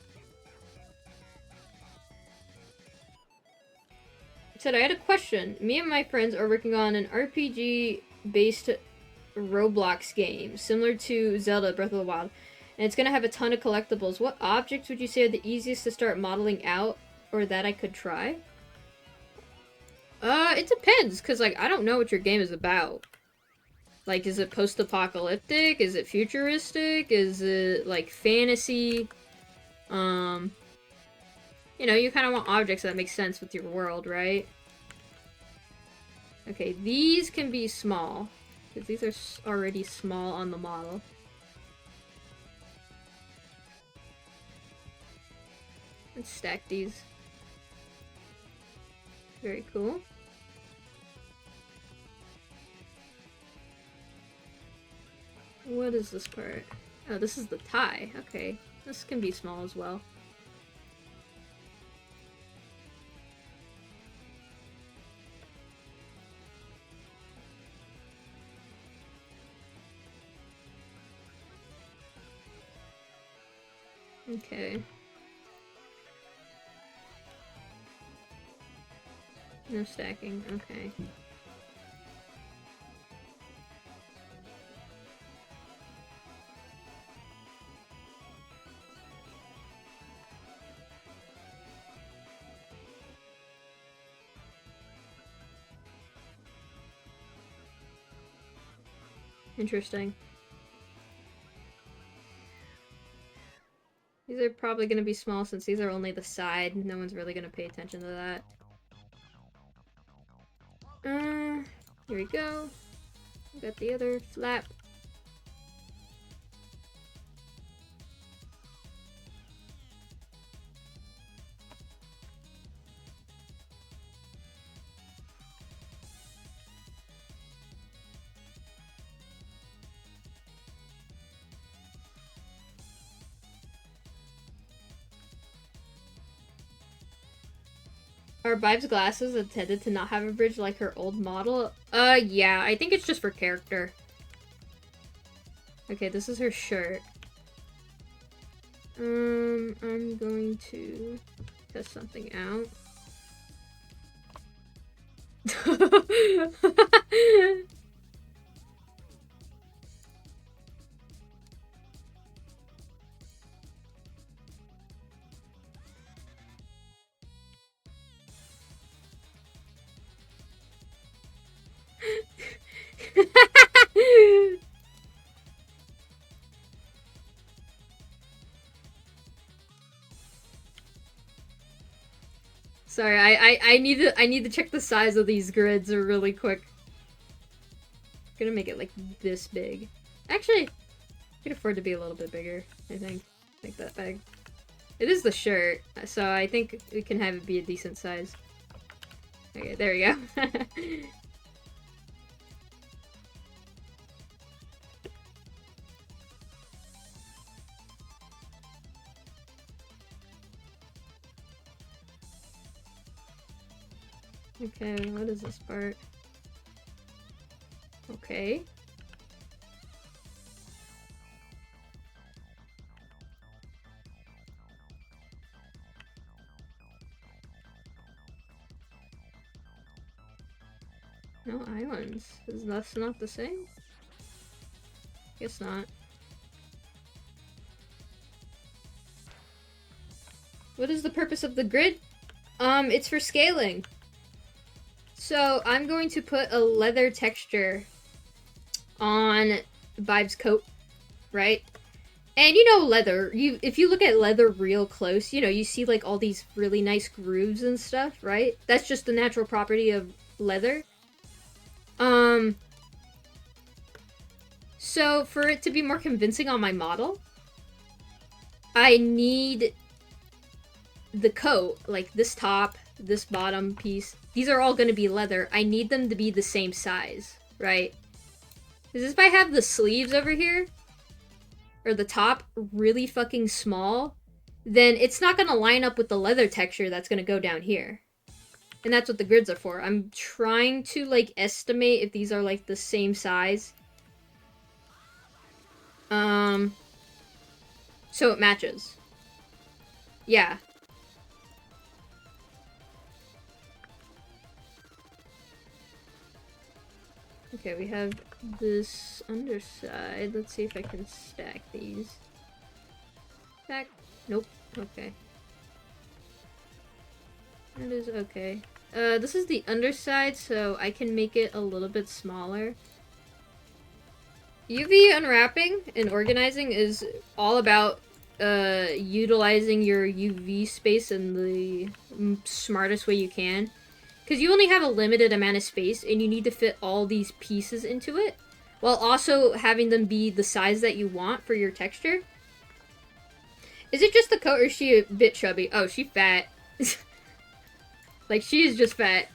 Said I had a question. Me and my friends are working on an RPG-based Roblox game, similar to Zelda Breath of the Wild, and it's gonna have a ton of collectibles. What objects would you say are the easiest to start modeling out, or that I could try? It depends, because, like, I don't know what your game is about. Like, is it post-apocalyptic? Is it futuristic? Is it, like, fantasy? You know, you kind of want objects that make sense with your world, right? Okay, these can be small. Because these are already small on the model. Let's stack these. Very cool. What is this part? Oh, this is the tie. Okay. This can be small as well. Okay. No stacking, okay. Interesting. These are probably going to be small since these are only the side. No one's really going to pay attention to that. Here we go. We got the other flap. Are Vibe's glasses intended to not have a bridge like her old model? Yeah, I think it's just for character. Okay, this is her shirt. I'm going to test something out. Sorry, I need to check the size of these grids really quick. I'm gonna make it like this big. Actually, I can afford to be a little bit bigger, I think. Make that big. It is the shirt, so I think we can have it be a decent size. Okay, there we go. Okay, what is this part? Okay. No islands. Is that not the same? Guess not. What is the purpose of the grid? It's for scaling. So I'm going to put a leather texture on Vibe's coat, right? And you know leather, if you look at leather real close, you know, you see like all these really nice grooves and stuff, right? That's just the natural property of leather. So for it to be more convincing on my model, I need the coat, like this top, this bottom piece. These are all going to be leather. I need them to be the same size, right? Because if I have the sleeves over here, or the top really fucking small, then it's not going to line up with the leather texture that's going to go down here. And that's what the grids are for. I'm trying to, like, estimate if these are, like, the same size. So it matches. Yeah. Okay, we have this underside. Let's see if I can stack these. Stack. Nope. Okay. That is okay. This is the underside, so I can make it a little bit smaller. UV unwrapping and organizing is all about utilizing your UV space in the smartest way you can. Because you only have a limited amount of space and you need to fit all these pieces into it, while also having them be the size that you want for your texture. Is it just the coat or is she a bit chubby? Oh, she fat. Like, she is just fat.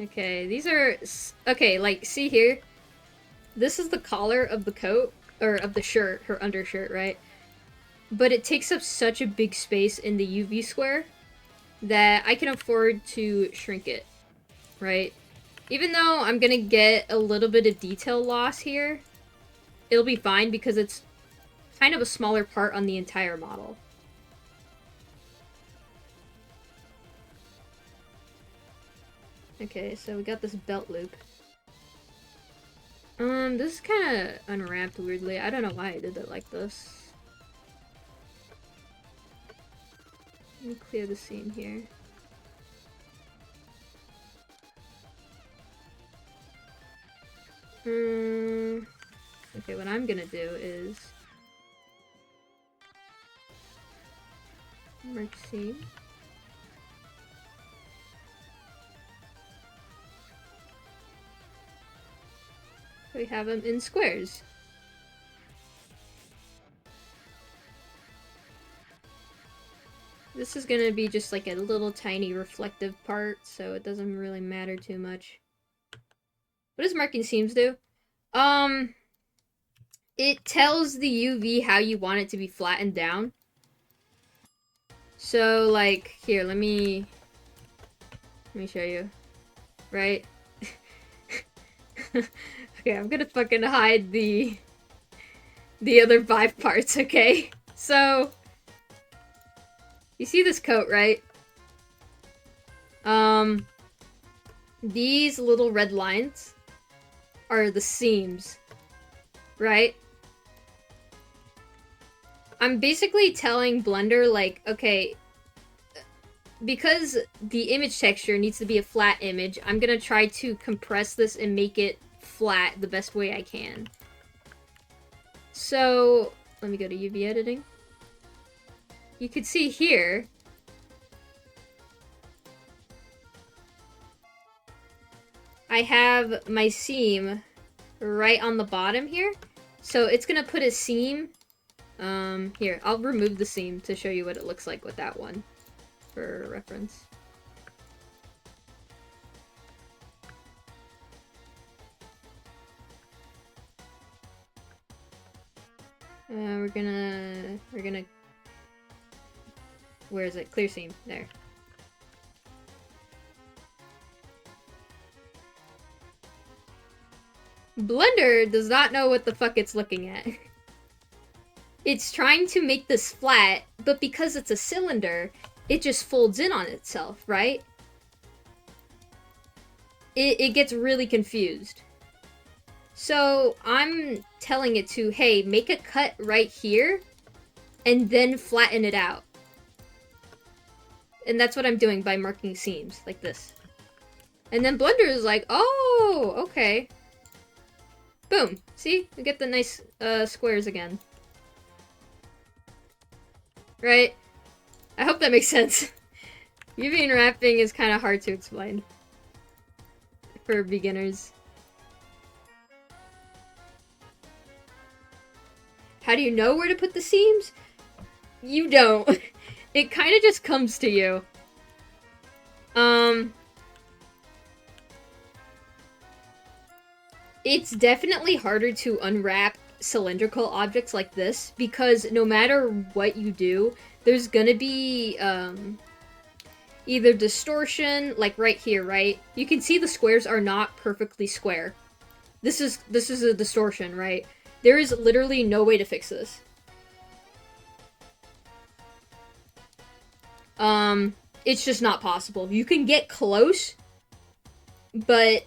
Okay, these are... Okay, like, see here? this is the collar of the coat, or of the shirt, her undershirt, right? But it takes up such a big space in the UV square that I can afford to shrink it, right? Even though I'm gonna get a little bit of detail loss here, it'll be fine because it's kind of a smaller part on the entire model. Okay, so we got this belt loop. This is kind of unwrapped weirdly. I don't know why I did it like this. Let me clear the seam here. Okay, what I'm gonna do is mark seam. We have them in squares. This is gonna be just like a little tiny reflective part, so it doesn't really matter too much. What does marking seams do? It tells the UV how you want it to be flattened down. So, like, here, let me show you. Right? Okay, I'm gonna fucking hide the other 5 parts, okay? So, you see this coat, right? These little red lines are the seams, right? I'm basically telling Blender, like, okay, because the image texture needs to be a flat image, I'm gonna try to compress this and make it flat the best way I can. So, let me go to UV editing. You can see here, I have my seam right on the bottom here. So it's gonna put a seam. Here, I'll remove the seam to show you what it looks like with that one for reference. We're gonna, where is it? Clear seam, there. Blender does not know what the fuck it's looking at. It's trying to make this flat, but because it's a cylinder, it just folds in on itself, right? It gets really confused. So I'm telling it to, hey, make a cut right here, and then flatten it out. And that's what I'm doing by marking seams, like this. And then Blender is like, oh, okay. Boom. See? We get the nice squares again. Right? I hope that makes sense. UV unwrapping is kind of hard to explain for beginners. How do you know where to put the seams? You don't. It kind of just comes to you. It's definitely harder to unwrap cylindrical objects like this because no matter what you do, there's gonna be either distortion, like right here, right? You can see the squares are not perfectly square. This is a distortion, right? There is literally no way to fix this. It's just not possible. You can get close, but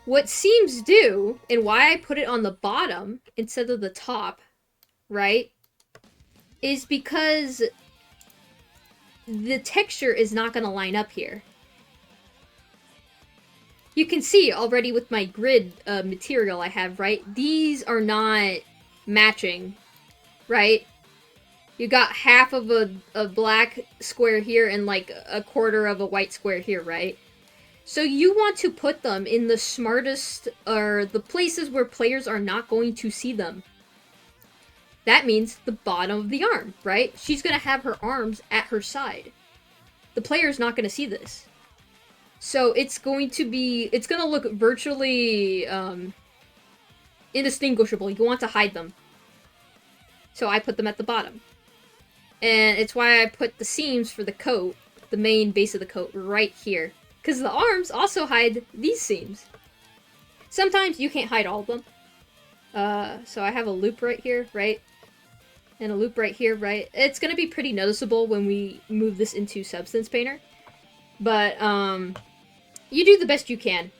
what seams do, and why I put it on the bottom instead of the top, right, is because the texture is not going to line up here. You can see already with my grid material I have, right? These are not matching, right? You got half of a black square here and like a quarter of a white square here, right? So you want to put them in the smartest, or the places where players are not going to see them. That means the bottom of the arm, right? She's going to have her arms at her side. The player's not going to see this. So it's going to look virtually indistinguishable. You want to hide them. So I put them at the bottom. And it's why I put the seams for the coat, the main base of the coat, right here. Because the arms also hide these seams. Sometimes you can't hide all of them. So I have a loop right here, right? And a loop right here, right? It's gonna be pretty noticeable when we move this into Substance Painter. But, you do the best you can.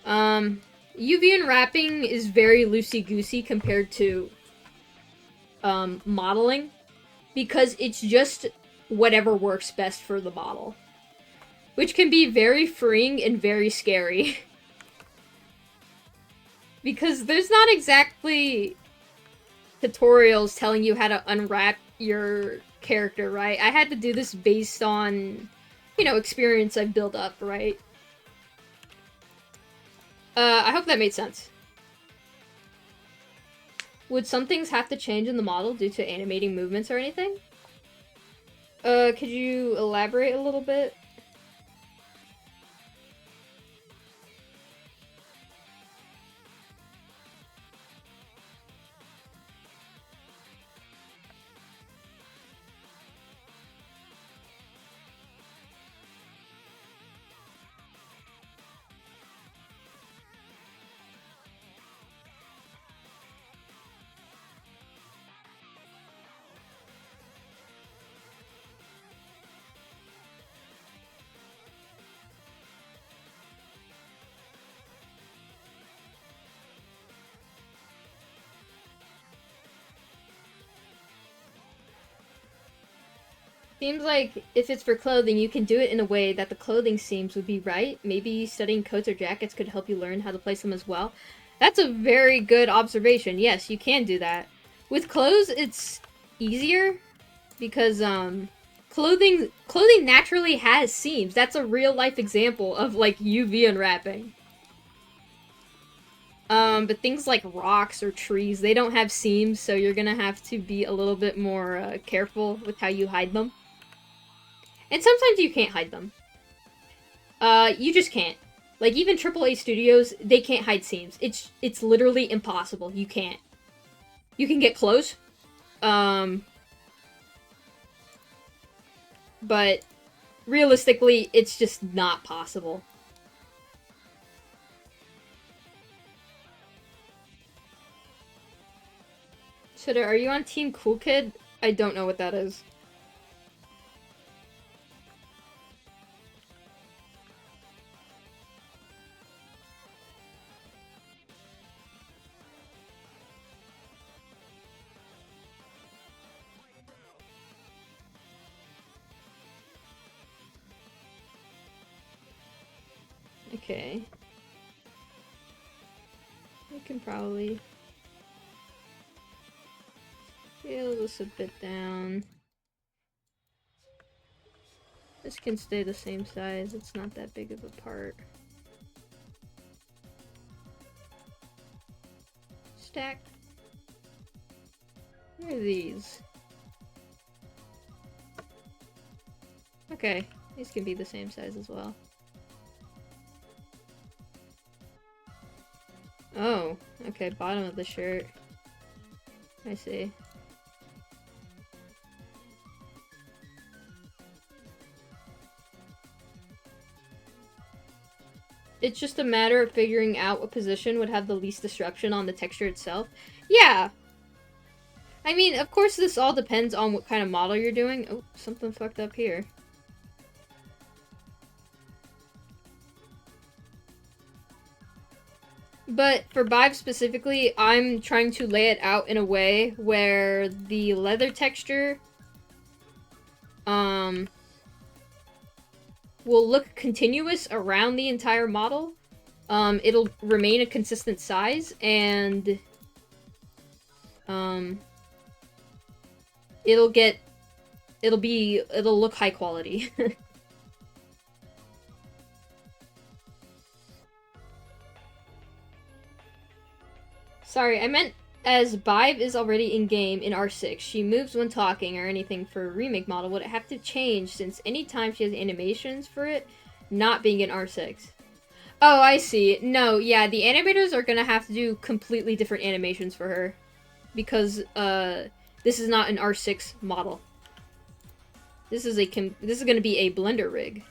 UV unwrapping is very loosey-goosey compared to, modeling. Because it's just whatever works best for the model. Which can be very freeing and very scary. Because there's not exactly tutorials telling you how to unwrap your character, right? I had to do this based on, you know, experience I've built up, right? I hope that made sense. Would some things have to change in the model due to animating movements or anything? Could you elaborate a little bit? Seems like if it's for clothing, you can do it in a way that the clothing seams would be right. Maybe studying coats or jackets could help you learn how to place them as well. That's a very good observation. Yes, you can do that. With clothes, it's easier because clothing naturally has seams. That's a real life example of like UV unwrapping. But things like rocks or trees, they don't have seams, so you're gonna have to be a little bit more careful with how you hide them. And sometimes you can't hide them. You just can't. Like, even AAA studios, they can't hide seams. It's literally impossible. You can't. You can get close. But realistically, it's just not possible. Shitter, are you on Team Cool Kid? I don't know what that is. Okay. I can probably scale this a bit down. This can stay the same size, it's not that big of a part. Stack. Where are these? Okay, these can be the same size as well. Oh, okay, bottom of the shirt. I see. It's just a matter of figuring out what position would have the least disruption on the texture itself. Yeah! I mean, of course this all depends on what kind of model you're doing. Oh, something fucked up here. But for Vibe specifically, I'm trying to lay it out in a way where the leather texture will look continuous around the entire model. It'll remain a consistent size, and it'll look high quality. Sorry, I meant as Vibe is already in-game in R6, she moves when talking or anything for a remake model, would it have to change since anytime she has animations for it, not being an R6. Oh, I see. No, yeah, the animators are gonna have to do completely different animations for her. Because, this is not an R6 model. This is gonna be a Blender rig.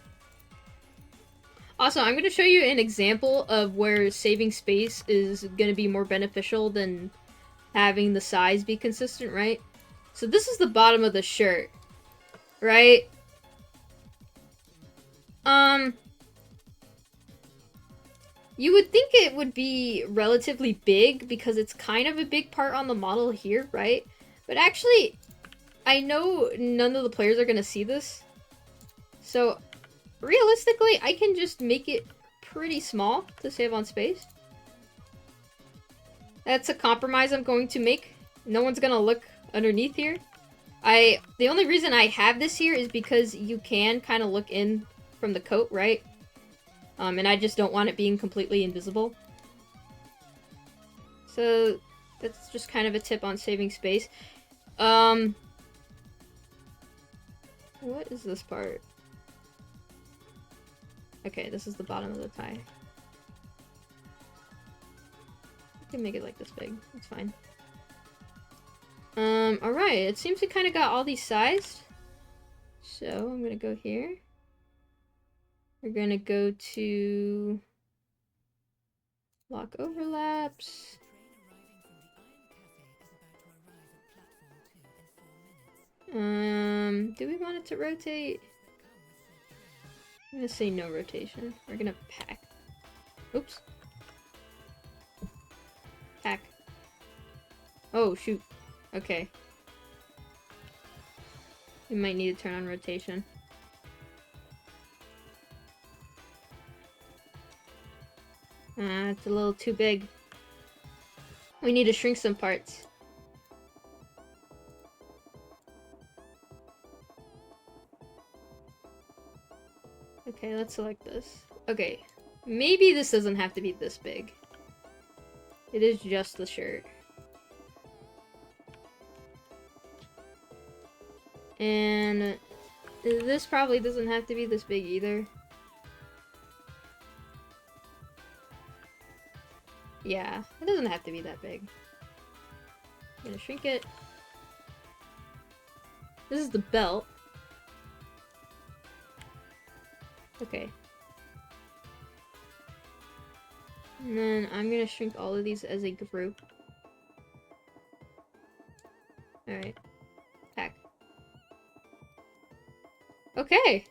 Also, I'm gonna show you an example of where saving space is gonna be more beneficial than having the size be consistent, right? So this is the bottom of the shirt, right? You would think it would be relatively big because it's kind of a big part on the model here, right? But actually, I know none of the players are gonna see this. So, realistically, I can just make it pretty small to save on space. That's a compromise I'm going to make. No one's gonna look underneath here. The only reason I have this here is because you can kind of look in from the coat, right? And I just don't want it being completely invisible. So, that's just kind of a tip on saving space. What is this part? Okay, this is the bottom of the tie. I can make it like this big. It's fine. Alright. It seems we kind of got all these sized. So, I'm gonna go here. We're gonna go to lock overlaps. Do we want it to rotate? I'm gonna say no rotation. We're gonna pack. Oops. Pack. Oh, shoot. Okay. We might need to turn on rotation. It's a little too big. We need to shrink some parts. Okay, let's select this. Okay, maybe this doesn't have to be this big. It is just the shirt. And this probably doesn't have to be this big either. Yeah, it doesn't have to be that big. I'm gonna shrink it. This is the belt. Okay. And then I'm gonna shrink all of these as a group. Alright. Pack. Okay!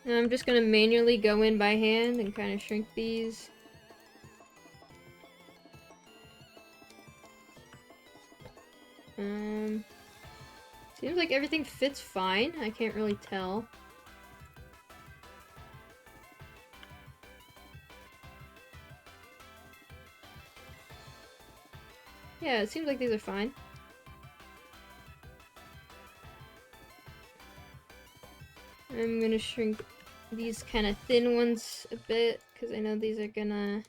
And I'm just gonna manually go in by hand and kind of shrink these. Seems like everything fits fine. I can't really tell. Yeah, it seems like these are fine. I'm gonna shrink these kind of thin ones a bit, because I know these are gonna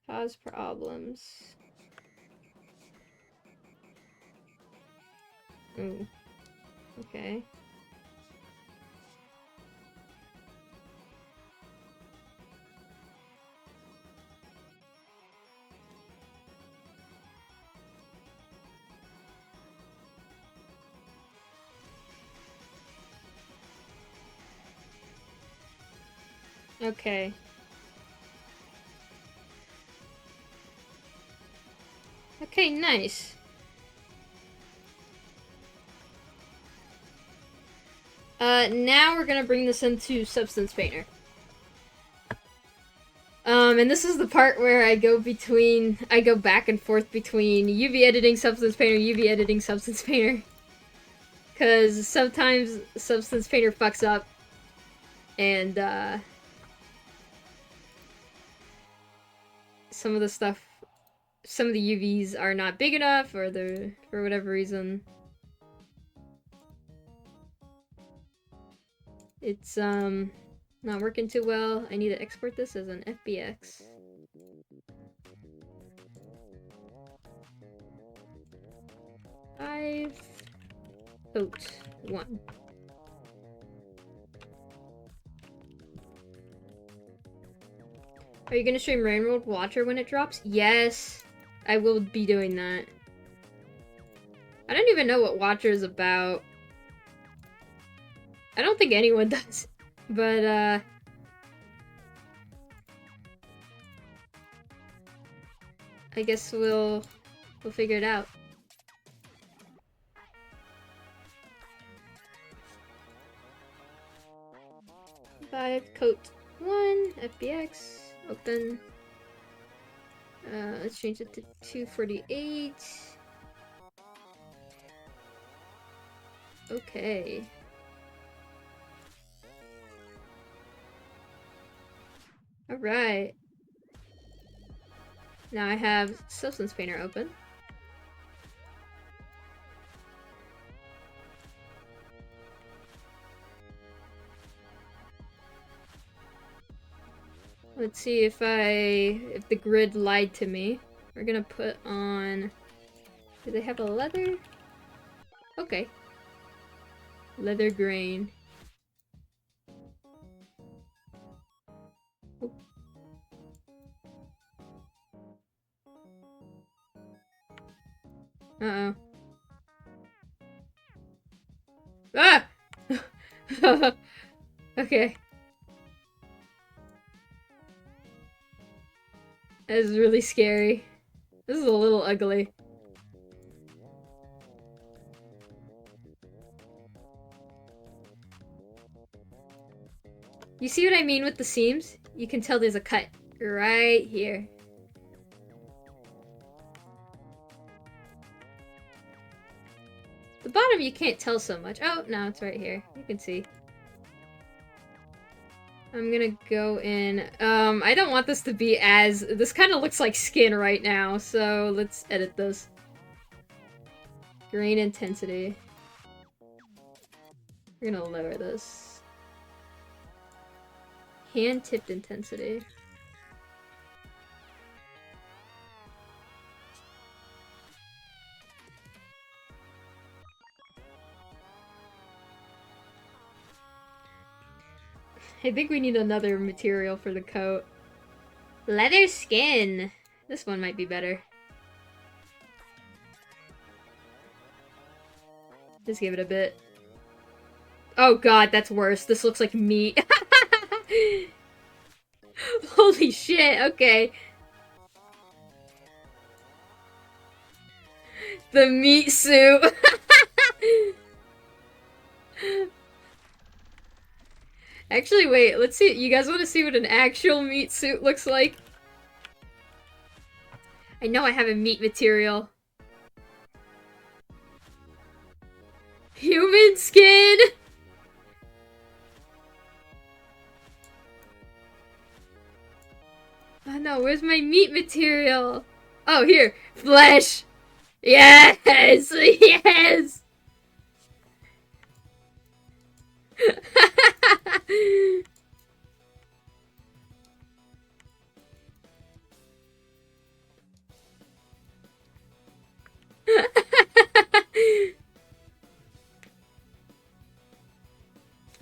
cause problems. Ooh. Okay. Okay. Okay, nice. Now we're gonna bring this into Substance Painter. And this is the part where I go back and forth between UV editing, Substance Painter, UV editing, Substance Painter. Because sometimes Substance Painter fucks up, and, some of the UVs are not big enough, or they're, for whatever reason. It's, not working too well. I need to export this as an FBX. Coat 1. Are you gonna stream Railroad Watcher when it drops? Yes, I will be doing that. I don't even know what Watcher is about. I don't think anyone does. But, I guess we'll figure it out. Code 1, FBX, open. Let's change it to 248. Okay. Alright. Now I have Substance Painter open. Let's see if the grid lied to me. We're gonna put on... Do they have a leather? Okay. Leather grain. Oh. Uh-oh. Ah! Okay. That is really scary. This is a little ugly. You see what I mean with the seams? You can tell there's a cut right here. The bottom you can't tell so much. Oh, no, it's right here. You can see. I'm gonna go in. I don't want this to be as... This kind of looks like skin right now, so let's edit this. Grain intensity. We're gonna lower this. Hand-tipped intensity. I think we need another material for the coat. Leather skin! This one might be better. Just give it a bit. Oh god, that's worse. This looks like meat. Holy shit, okay. The meat suit. Actually, wait, let's see. You guys want to see what an actual meat suit looks like? I know I have a meat material. Human skin! Oh no, where's my meat material? Oh, here. Flesh! Yes! Yes!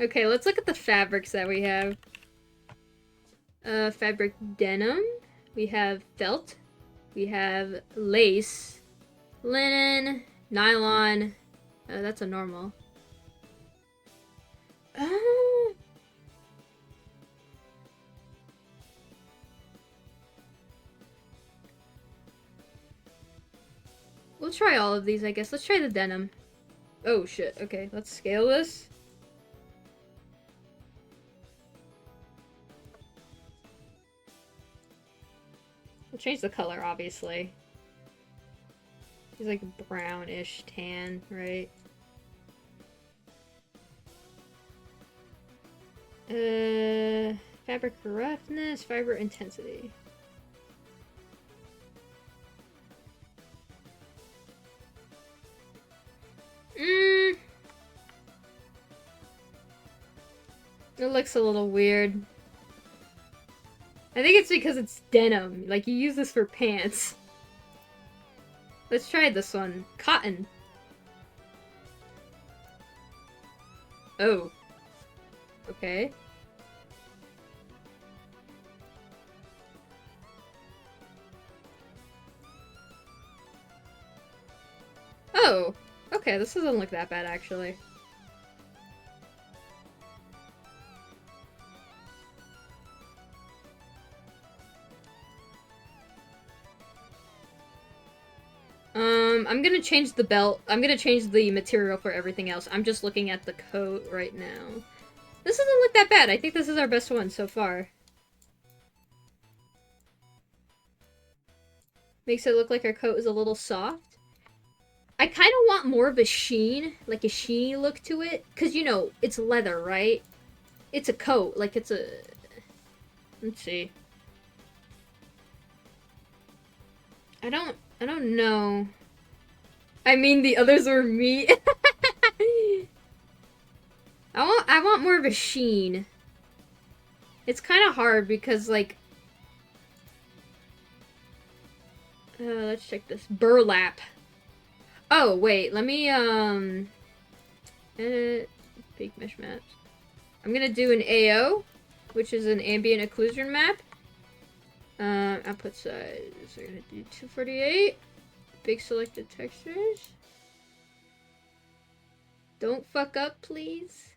Okay, let's look at the fabrics that we have. Fabric denim. We have felt. We have lace. Linen. Nylon. That's a normal. We'll try all of these, I guess. Let's try the denim. Oh shit, okay, let's scale this. We'll change the color, obviously. He's like brownish tan, right? Fabric roughness, fiber intensity. It looks a little weird. I think it's because it's denim. Like, you use this for pants. Let's try this one. Cotton. Oh. Okay. Oh, okay, this doesn't look that bad, actually. I'm gonna change the belt. I'm gonna change the material for everything else. I'm just looking at the coat right now. This doesn't look that bad. I think this is our best one so far. Makes it look like our coat is a little soft. I kind of want more of a sheen, like a sheeny look to it. Because, you know, it's leather, right? It's a coat. Like, it's a... Let's see. I don't know. I mean, the others were meat. I want more of a sheen. It's kind of hard because, like... let's check this. Burlap. Oh, wait. Let me, big mesh maps. I'm gonna do an AO, which is an ambient occlusion map. Output size. We're gonna do 248. Big selected textures. Don't fuck up, please.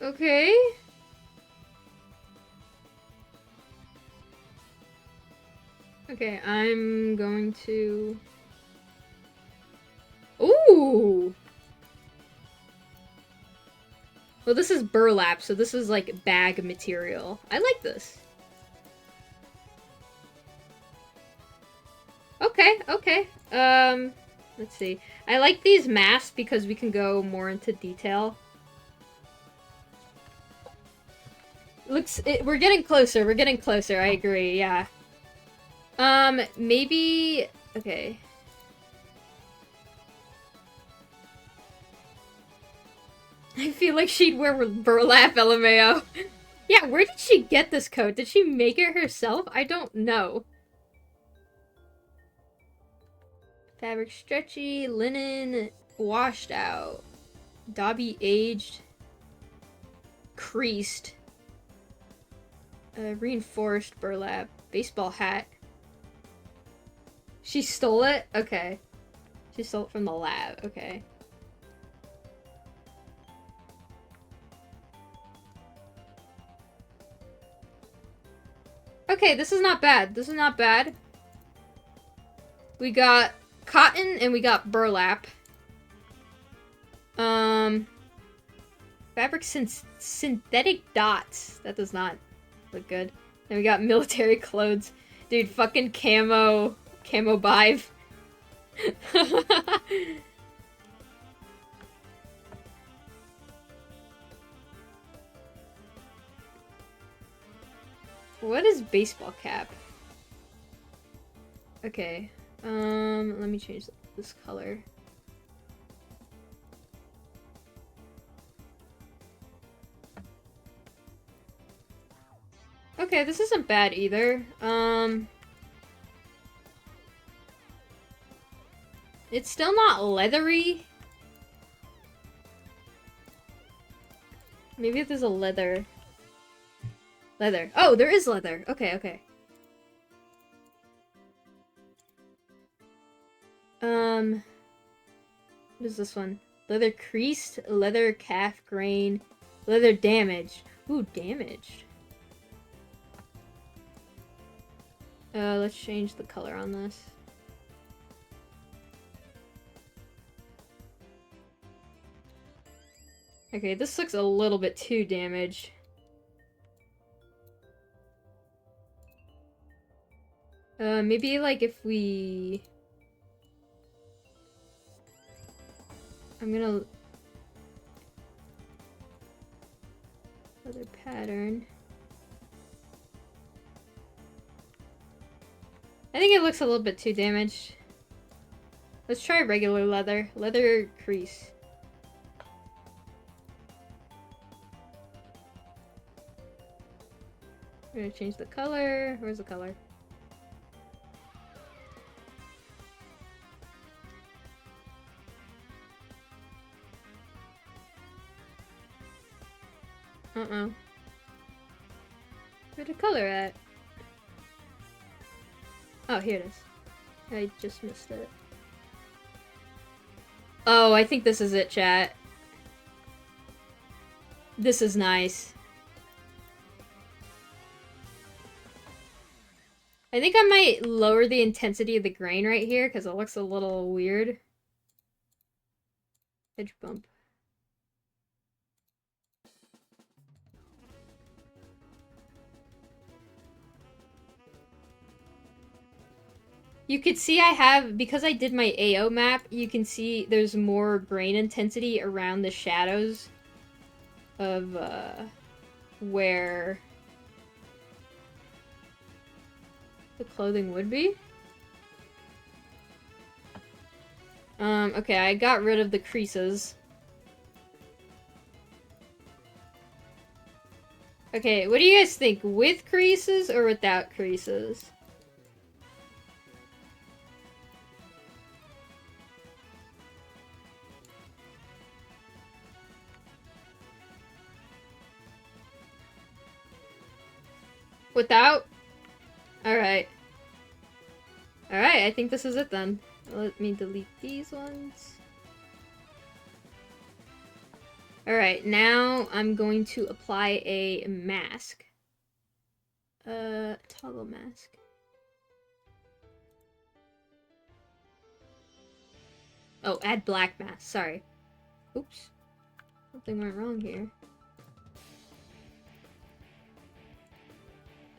Okay. Okay, I'm going to... Ooh! Well, this is burlap, so this is like bag material. I like this. Okay, okay. Let's see. I like these masks because we can go more into detail. We're getting closer, we're getting closer, I agree, yeah. Maybe... Okay. I feel like she'd wear burlap, LMAO. Yeah, where did she get this coat? Did she make it herself? I don't know. Fabric stretchy, linen washed out. Dobby aged. Creased. Reinforced burlap. Baseball hat. She stole it? Okay. She stole it from the lab. Okay. Okay, this is not bad. This is not bad. We got cotton and we got burlap. Fabric synthetic dots. That does not look good. Then we got military clothes. Dude, fucking camo bive. What is baseball cap? Okay. Let me change this color. Okay, this isn't bad either. It's still not leathery. Maybe if there's a leather. Leather. Oh, there is leather. Okay, okay. What is this one? Leather creased, leather calf grain, leather damaged. Ooh, damaged. Let's change the color on this. Okay, this looks a little bit too damaged. Maybe like if we... I'm gonna... Leather pattern. I think it looks a little bit too damaged. Let's try regular leather. Leather crease. I'm gonna change the color. Where's the color? Where'd the color at? Oh, here it is. I just missed it. Oh, I think this is it, chat. This is nice. I think I might lower the intensity of the grain right here because it looks a little weird. Edge bump. You could see I have, because I did my AO map, you can see there's more grain intensity around the shadows of where the clothing would be. Okay, I got rid of the creases. Okay, what do you guys think? With creases or without creases? Without? Alright. Alright, I think this is it then. Let me delete these ones. Alright, now I'm going to apply a mask. Toggle mask. Oh, add black mask, sorry. Oops. Something went wrong here.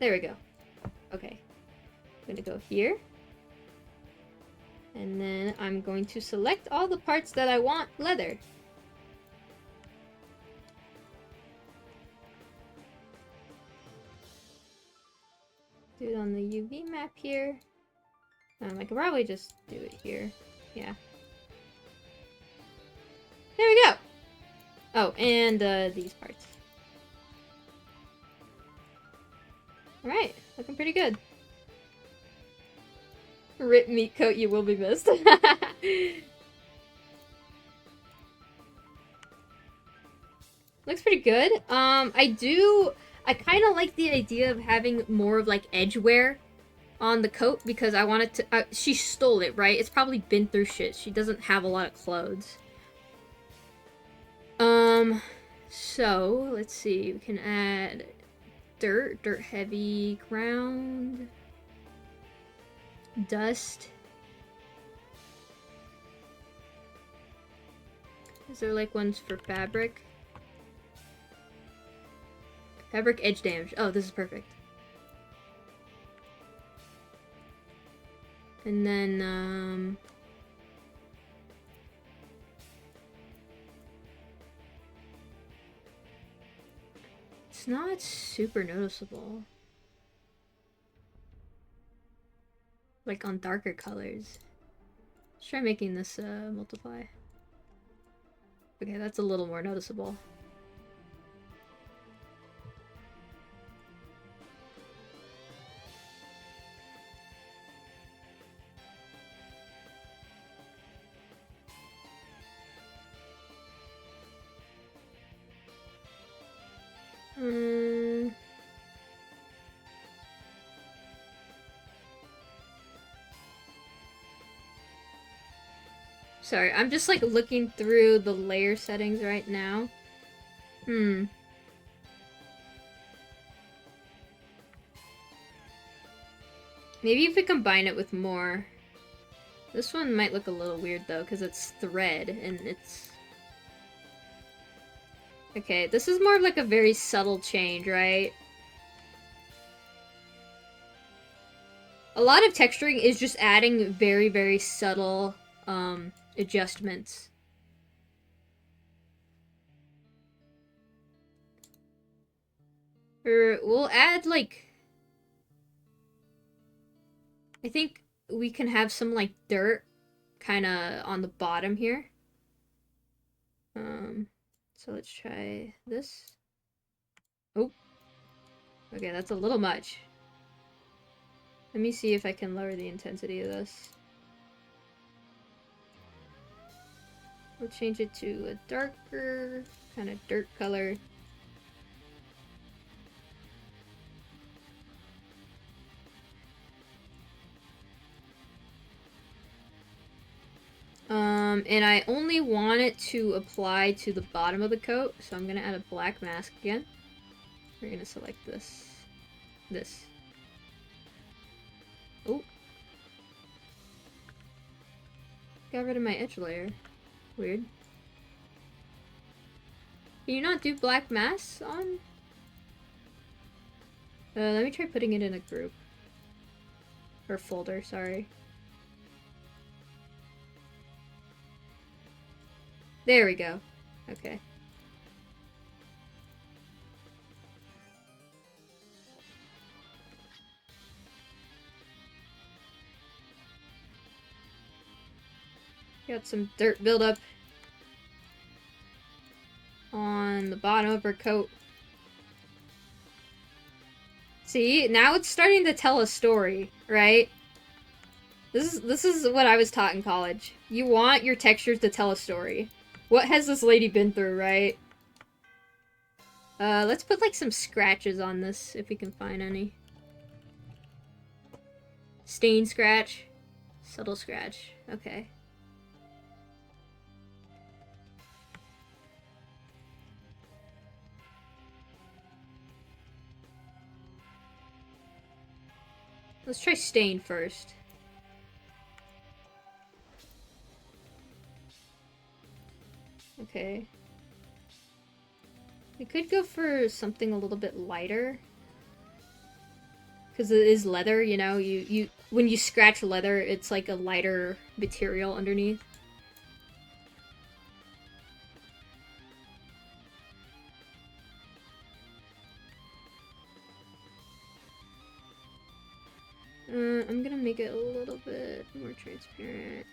There we go. Okay. I'm gonna go here. And then I'm going to select all the parts that I want leather. Do it on the UV map here. I could probably just do it here. Yeah. There we go! Oh, and these parts. Alright, looking pretty good. Rip meat coat, you will be missed. Looks pretty good. I kind of like the idea of having more of like edge wear on the coat because I wanted to, she stole it, right? It's probably been through shit. She doesn't have a lot of clothes. So, let's see. We can add dirt heavy, ground, dust. Is there like ones for fabric? Fabric edge damage. Oh, this is perfect. And then, it's not super noticeable. Like on darker colors. Let's try making this multiply. Okay, that's a little more noticeable. Sorry, I'm just like looking through the layer settings right now. Maybe if we combine it with more. This one might look a little weird though, because it's thread and it's... Okay, this is more of like a very subtle change, right? A lot of texturing is just adding very, very subtle adjustments. Or we'll add like... I think we can have some like dirt kind of on the bottom here. So let's try this. Oh. Okay, that's a little much. Let me see if I can lower the intensity of this. We'll change it to a darker kind of dirt color. And I only want it to apply to the bottom of the coat, so I'm gonna add a black mask again. We're gonna select this. This. Oh. Got rid of my edge layer. Weird. Can you not do black masks on? Let me try putting it in a group. Or folder, sorry. There we go. Okay. Got some dirt buildup on the bottom of her coat. See, now it's starting to tell a story, right? This is what I was taught in college. You want your textures to tell a story. What has this lady been through, right? Let's put like some scratches on this if we can find any. Stain scratch. Subtle scratch. Okay. Let's try stain first. Okay. We could go for something a little bit lighter. Because it is leather, you know? When you scratch leather, it's like a lighter material underneath. I'm gonna make it a little bit more transparent.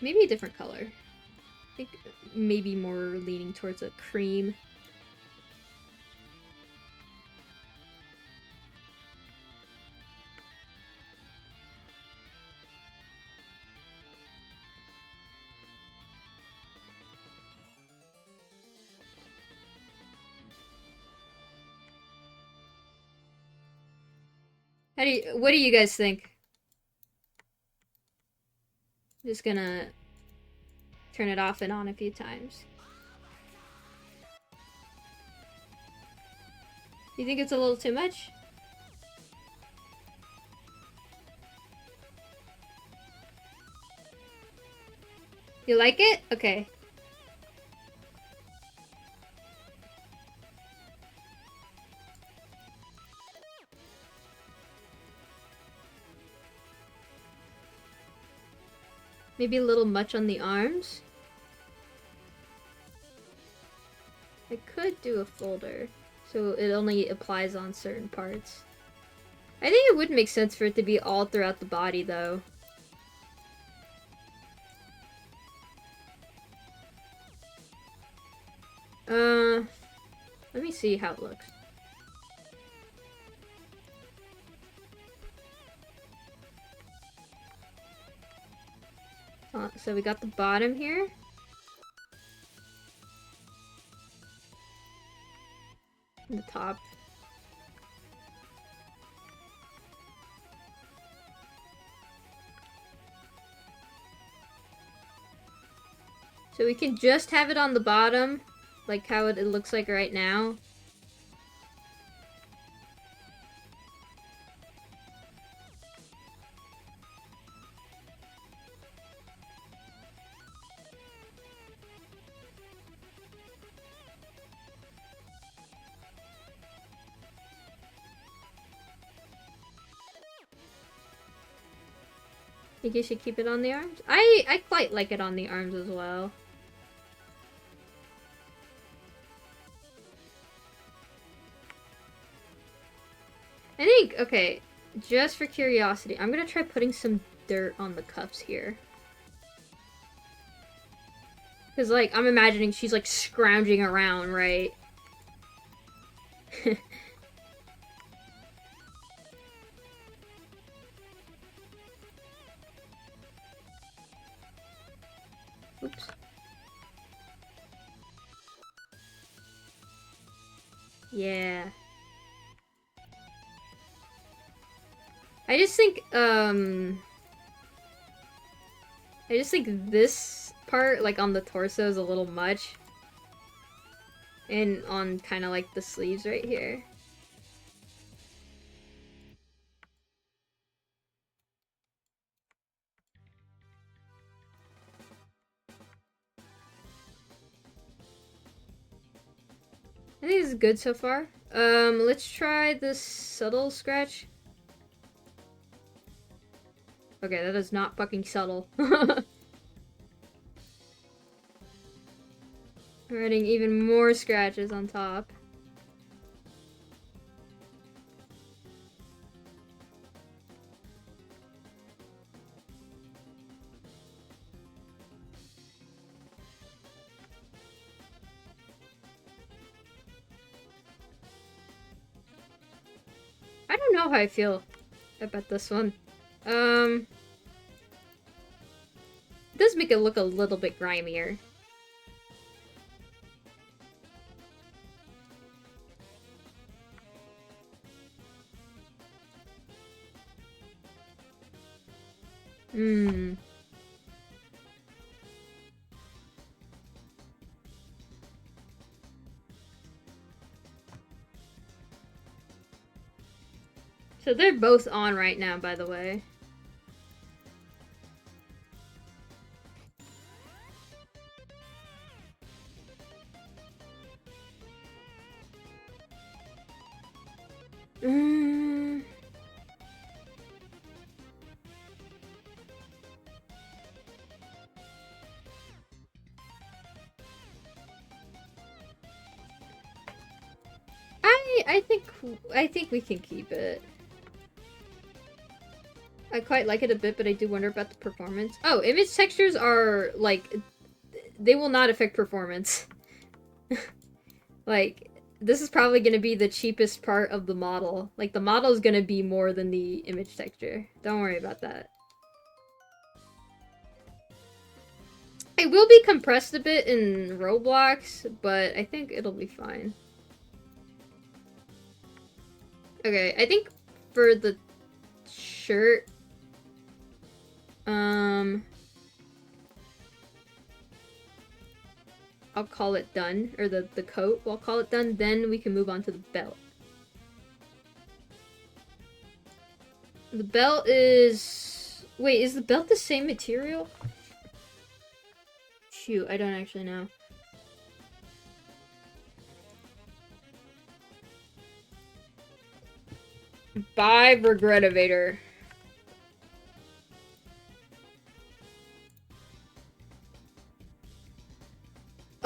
Maybe a different color. I think maybe more leaning towards a cream. What do you guys think? Just gonna turn it off and on a few times. You think it's a little too much? You like it? Okay. Maybe a little much on the arms? I could do a folder, so it only applies on certain parts. I think it would make sense for it to be all throughout the body, though. Let me see how it looks. So we got the bottom here. And the top. So we can just have it on the bottom, like how it looks like right now. Think you should keep it on the arms? I quite like it on the arms as well. I think, okay, just for curiosity, I'm gonna try putting some dirt on the cuffs here. Because, like, I'm imagining she's, like, scrounging around, right? Oops. Yeah. I just think this part, like on the torso, is a little much. And on kind of like the sleeves right here. I think this is good so far. Let's try this subtle scratch. Okay, that is not fucking subtle. We're adding even more scratches on top. I don't know how I feel about this one. It does make it look a little bit grimier. Hmm. So they're both on right now, by the way. I think we can keep it. I quite like it a bit, but I do wonder about the performance. Oh, image textures are, like, they will not affect performance. Like, this is probably going to be the cheapest part of the model. Like, the model is going to be more than the image texture. Don't worry about that. It will be compressed a bit in Roblox, but I think it'll be fine. Okay, I think for the shirt, I'll call it done, or the coat, I'll call it done, then we can move on to the belt. The belt is... Wait, is the belt the same material? Shoot, I don't actually know. Bye, Regretivator.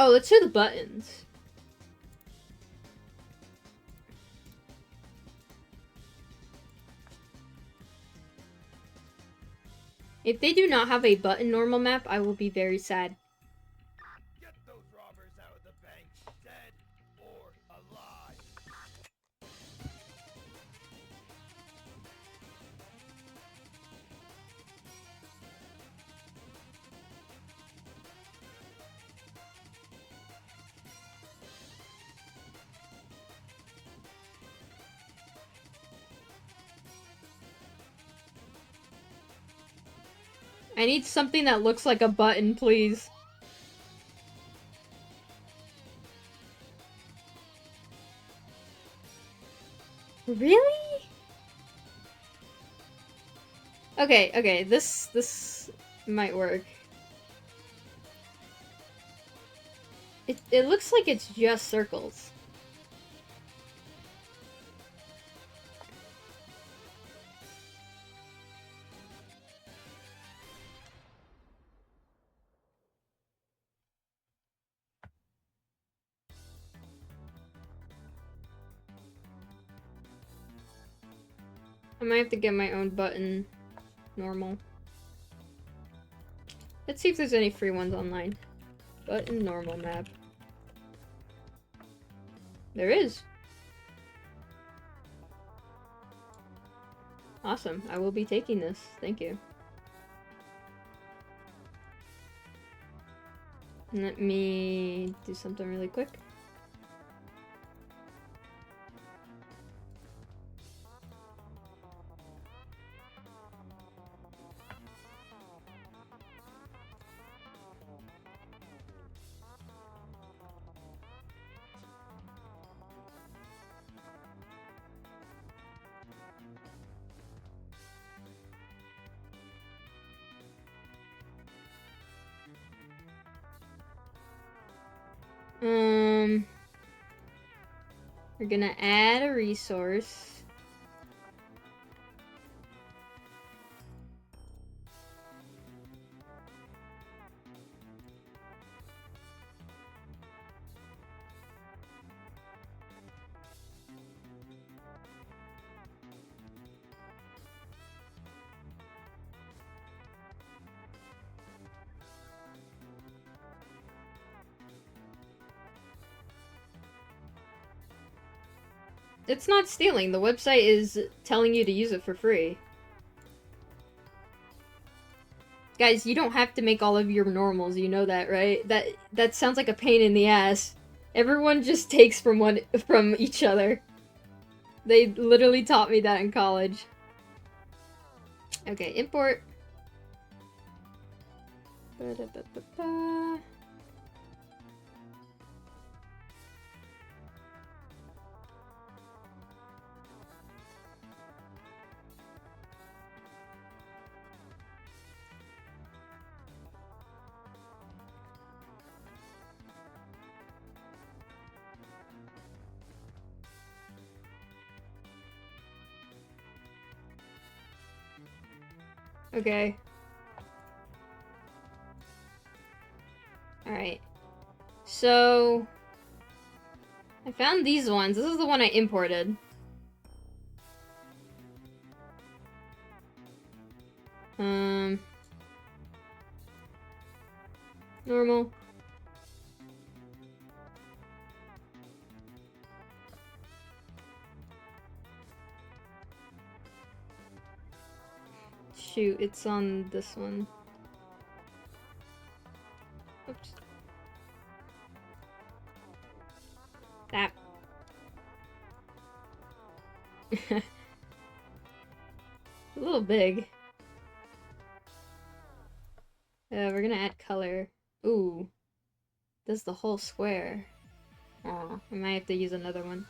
Oh, let's do the buttons. If they do not have a button normal map, I will be very sad. Get those robbers out of the bank, dead or alive. I need something that looks like a button, please. Really? Okay, this might work. It looks like it's just circles. I might have to get my own button normal. Let's see if there's any free ones online. Button normal map. There is. Awesome. I will be taking this. Thank you. Let me do something really quick. We're gonna add a resource. It's not stealing. The website is telling you to use it for free. Guys, you don't have to make all of your normals, you know that, right? That sounds like a pain in the ass. Everyone just takes from each other. They literally taught me that in college. Okay, import. Ba-da-ba-ba-ba. Okay. Alright. So... I found these ones. This is the one I imported. Normal. Shoot, it's on this one. Oops. That. A little big. We're gonna add color. Ooh. This is the whole square. Aw, I might have to use another one.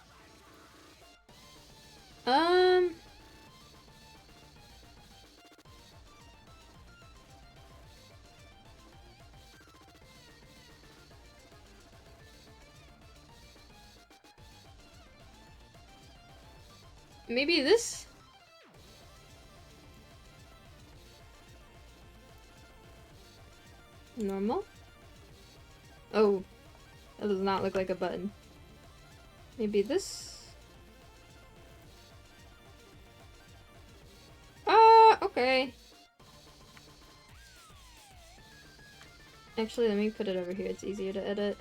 Maybe this? Normal? Oh, that does not look like a button. Maybe this? Okay. Actually, let me put it over here. It's easier to edit.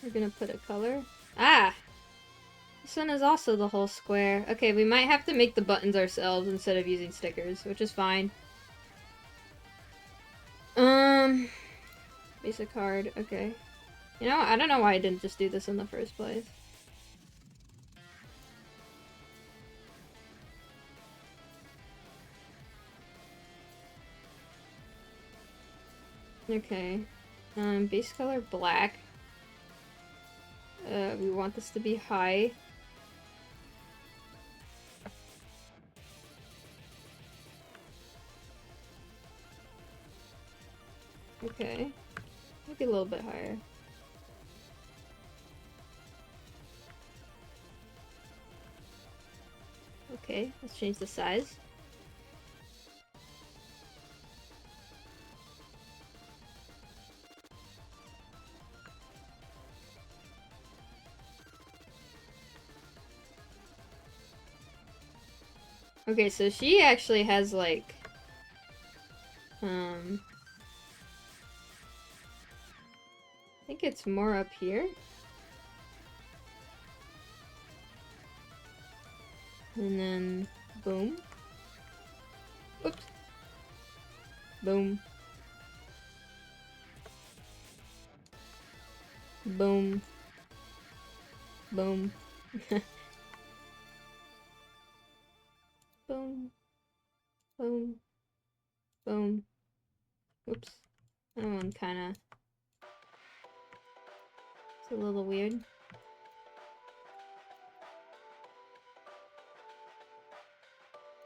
We're gonna put a color. Ah! This one is also the whole square. Okay, we might have to make the buttons ourselves instead of using stickers, which is fine. Basic card, okay. You know, I don't know why I didn't just do this in the first place. Okay. Base color black. We want this to be high. Okay. Maybe a little bit higher. Okay, let's change the size. Okay, so she actually has like I think it's more up here. And then boom. Oops. Boom. Boom. Boom. Boom. Boom. Boom. Oops. That one kinda... It's a little weird.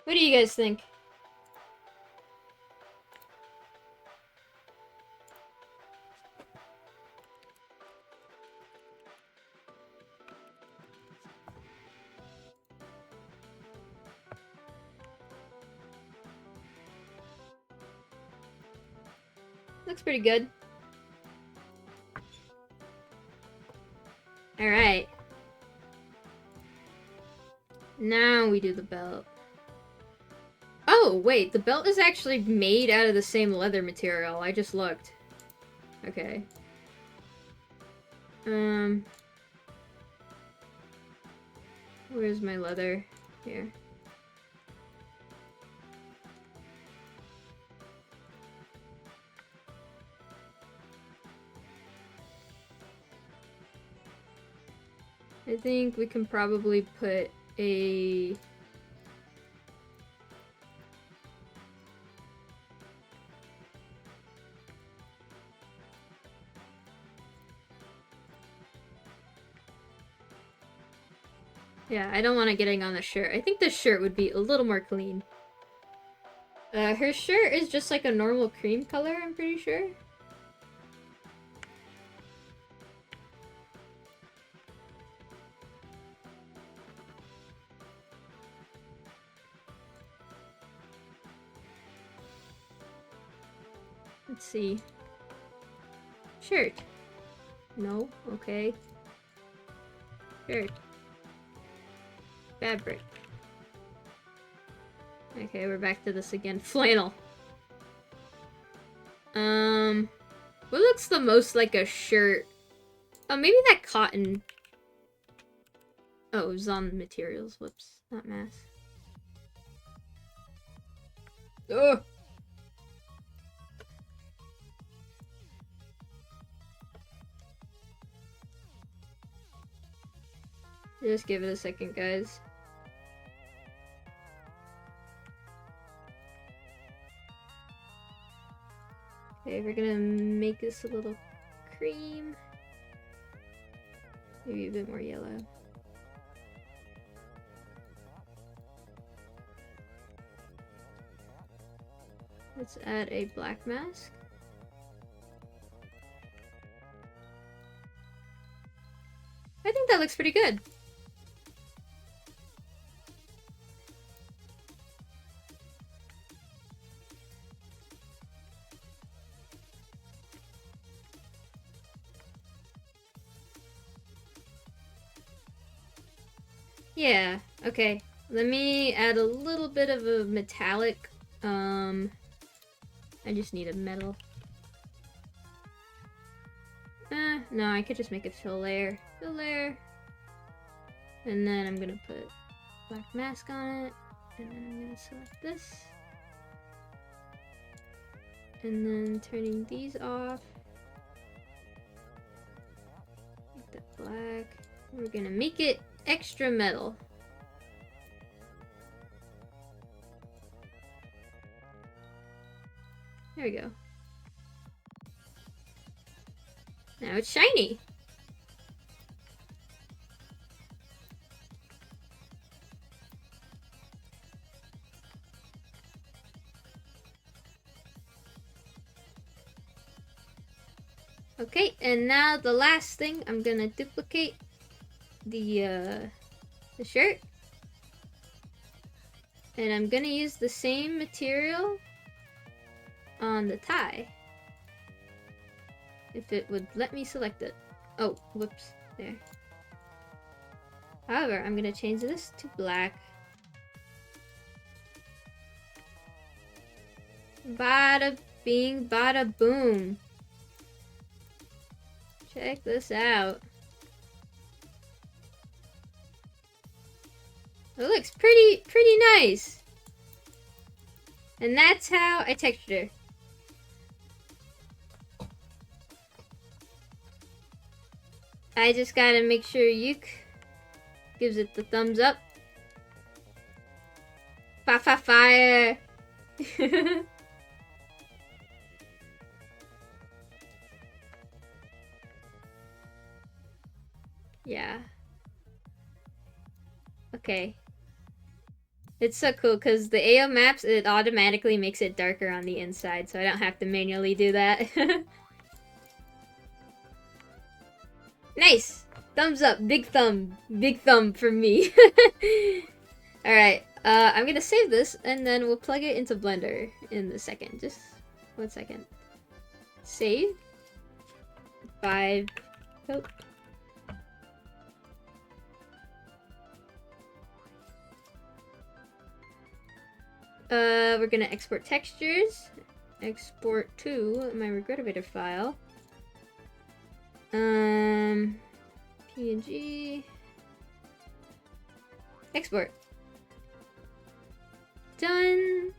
What do you guys think? Looks pretty good. Alright. Now we do the belt. Oh, wait, the belt is actually made out of the same leather material. I just looked. Okay. Where's my leather? Here. I think we can probably put a... Yeah, I don't want it getting on the shirt. I think this shirt would be a little more clean. Her shirt is just like a normal cream color, I'm pretty sure. Let's see. Shirt. No, okay. Shirt. Fabric. Okay, we're back to this again. Flannel. What looks the most like a shirt? Oh, maybe that cotton. Oh, it was on materials. Whoops, not mass. Ugh. Just give it a second, guys. Okay, we're gonna make this a little cream. Maybe a bit more yellow. Let's add a black mask. I think that looks pretty good. Yeah, okay. Let me add a little bit of a metallic. I just need a metal. No, I could just make a fill layer. Fill layer. And then I'm gonna put black mask on it. And then I'm gonna select this. And then turning these off. Make that black. We're gonna make it extra metal. There we go. Now it's shiny. Okay, and now the last thing, I'm gonna duplicate the shirt. And I'm gonna use the same material on the tie. If it would let me select it. Oh, whoops, there. However, I'm gonna change this to black. Bada bing, bada boom. Check this out. It looks pretty nice. And that's how I texture. I just gotta make sure Yuke gives it the thumbs up. Fire! Yeah. Okay. It's so cool because the AO maps, it automatically makes it darker on the inside, so I don't have to manually do that. Nice! Thumbs up, big thumb for me. Alright, I'm gonna save this, and then we'll plug it into Blender in a second. Just 1 second. Save. 5. Oh. We're gonna export textures. Export to my regrettator file. PNG. Export. Done.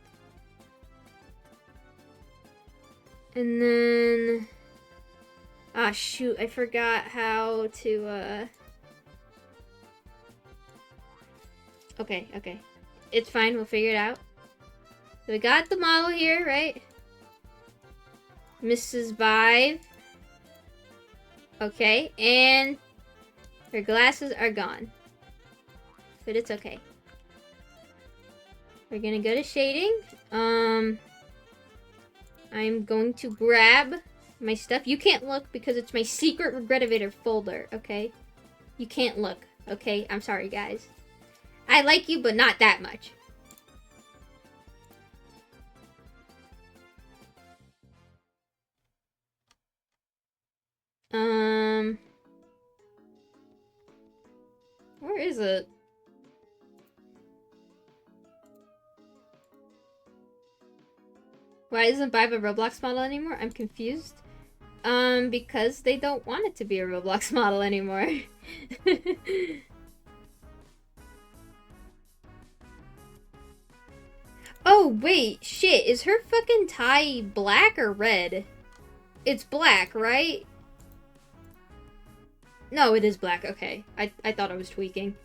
And then... Ah, shoot, I forgot how to, Okay. It's fine, we'll figure it out. So we got the model here, right? Mrs. Vive. Okay, and her glasses are gone. But it's okay. We're gonna go to shading. I'm going to grab my stuff. You can't look because it's my secret Regretivator folder, okay? You can't look, okay? I'm sorry, guys. I like you, but not that much. Where is it? Why isn't Vibe a Roblox model anymore? I'm confused. Because they don't want it to be a Roblox model anymore. Oh, wait, shit, is her fucking tie black or red? It's black, right? No, it is black, okay. I thought I was tweaking.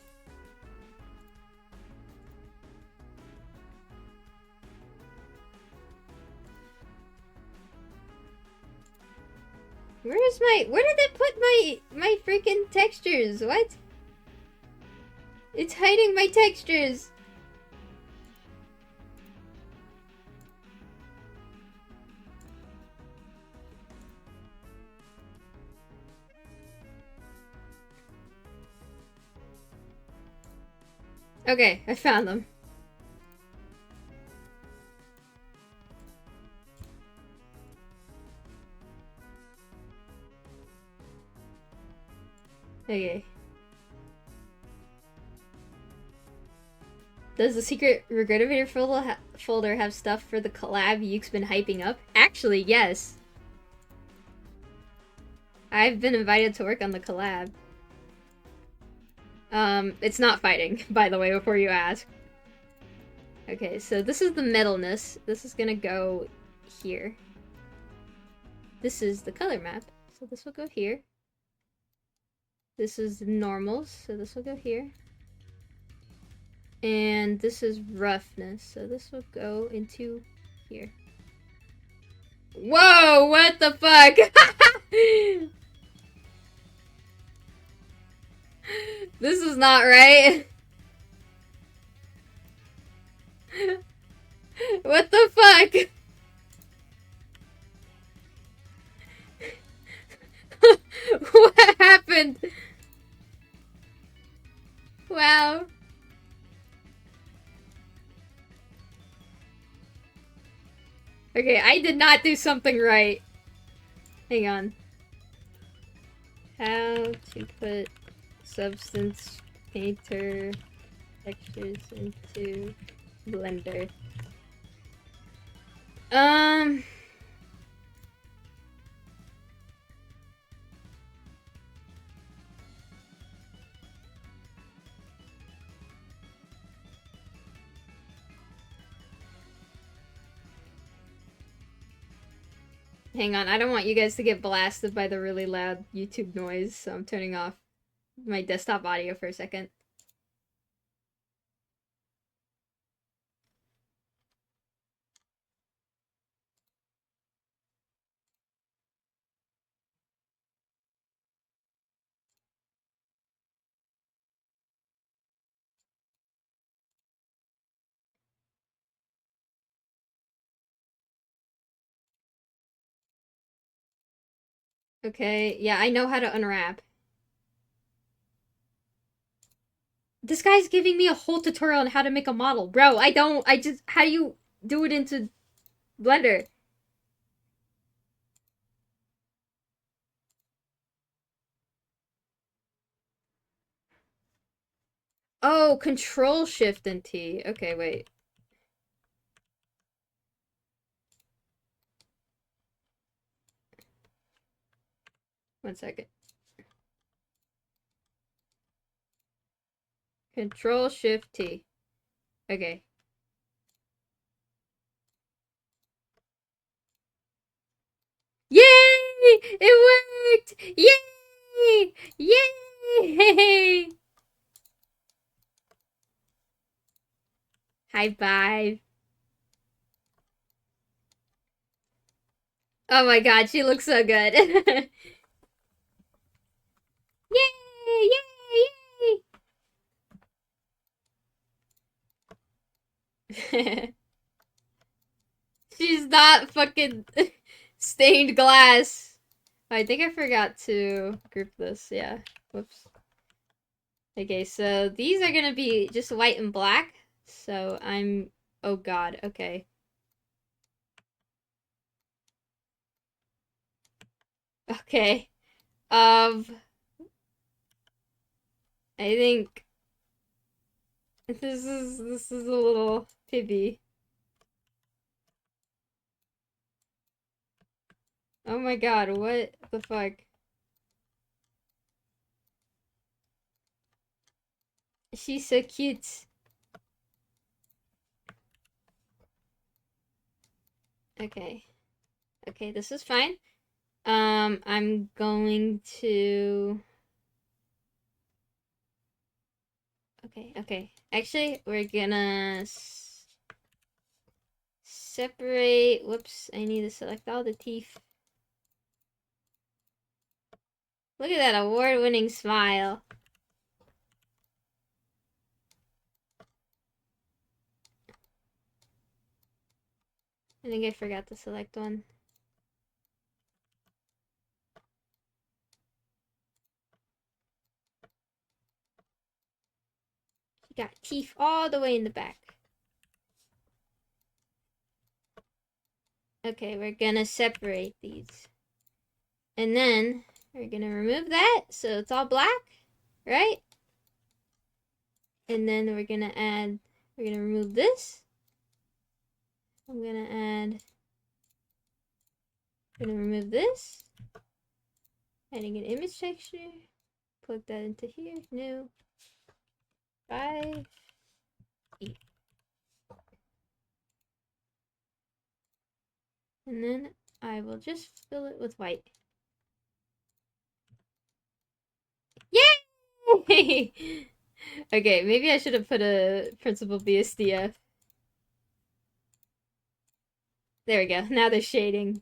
Where did they put my freaking textures? What? It's hiding my textures. Okay, I found them. Okay. Does the secret Regretivator folder have stuff for the collab Yuke's been hyping up? Actually, yes. I've been invited to work on the collab. It's not fighting, by the way, before you ask. Okay, so this is the metalness. This is gonna go here. This is the color map, so this will go here. This is normals, so this will go here. And this is roughness, so this will go into here. Whoa, what the fuck? This is not right. What the fuck? What happened? Wow. Okay, I did not do something right. Hang on. How to put Substance Painter textures into Blender. Hang on, I don't want you guys to get blasted by the really loud YouTube noise, so I'm turning off my desktop audio for a second. Okay, yeah, I know how to unwrap. This guy's giving me a whole tutorial on how to make a model. Bro, how do you do it into Blender? Oh, Control Shift and T. Okay, wait. One second. Control Shift T. Okay. Yay! It worked! Yay! Yay! High five. Oh my god, she looks so good. Yay! Yay! Yay! She's not fucking stained glass. I think I forgot to group this. Yeah. Whoops. Okay, so these are gonna be just white and black. So I'm. Oh god. Okay. Okay. I think this is a little pibby. Oh my god, what the fuck? She's so cute. Okay. Okay, this is fine. I'm going to. Okay, okay. Actually, we're gonna separate. Whoops, I need to select all the teeth. Look at that award-winning smile. I think I forgot to select one. She got teeth all the way in the back. Okay, we're gonna separate these. And then we're gonna remove that so it's all black, right? And then we're gonna remove this. I'm gonna remove this. Adding an image texture. Plug that into here. New. 5. 8. And then I will just fill it with white. Yay! Okay, maybe I should have put a Principal BSDF. There we go. Now they're shading.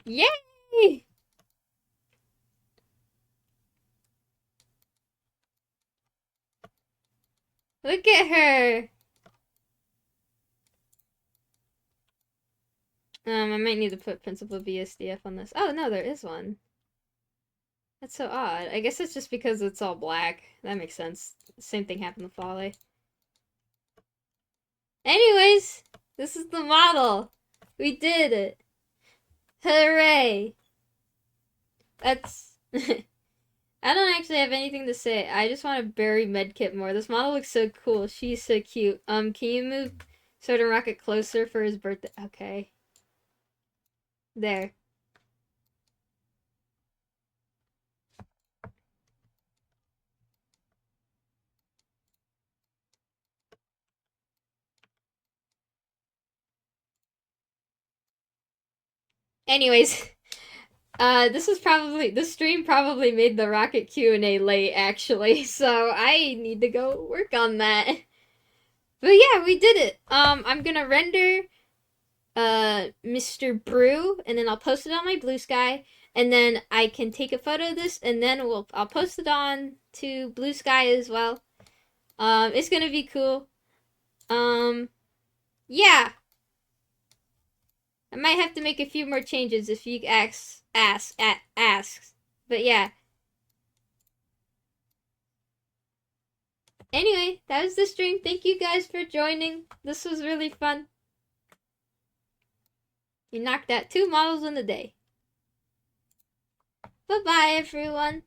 Yay! Look at her. I might need to put Principal BSDF on this. Oh, no, there is one. That's so odd. I guess it's just because it's all black. That makes sense. Same thing happened with Folly. Anyways, this is the model. We did it. Hooray! That's... I don't actually have anything to say. I just want to bury Medkit more. This model looks so cool. She's so cute. Can you move Soda Rocket closer for his birthday? Okay. There. Anyways, this stream probably made the Rocket Q&A late actually, so I need to go work on that. But yeah, we did it. I'm gonna render Mr. Brew, and then I'll post it on my Blue Sky, and then I can take a photo of this, and then I'll post it on to Blue Sky as well. It's gonna be cool. Yeah, I might have to make a few more changes if you ask. But yeah. Anyway, that was the stream. Thank you guys for joining. This was really fun. You knocked out 2 models in a day. Bye-bye, everyone.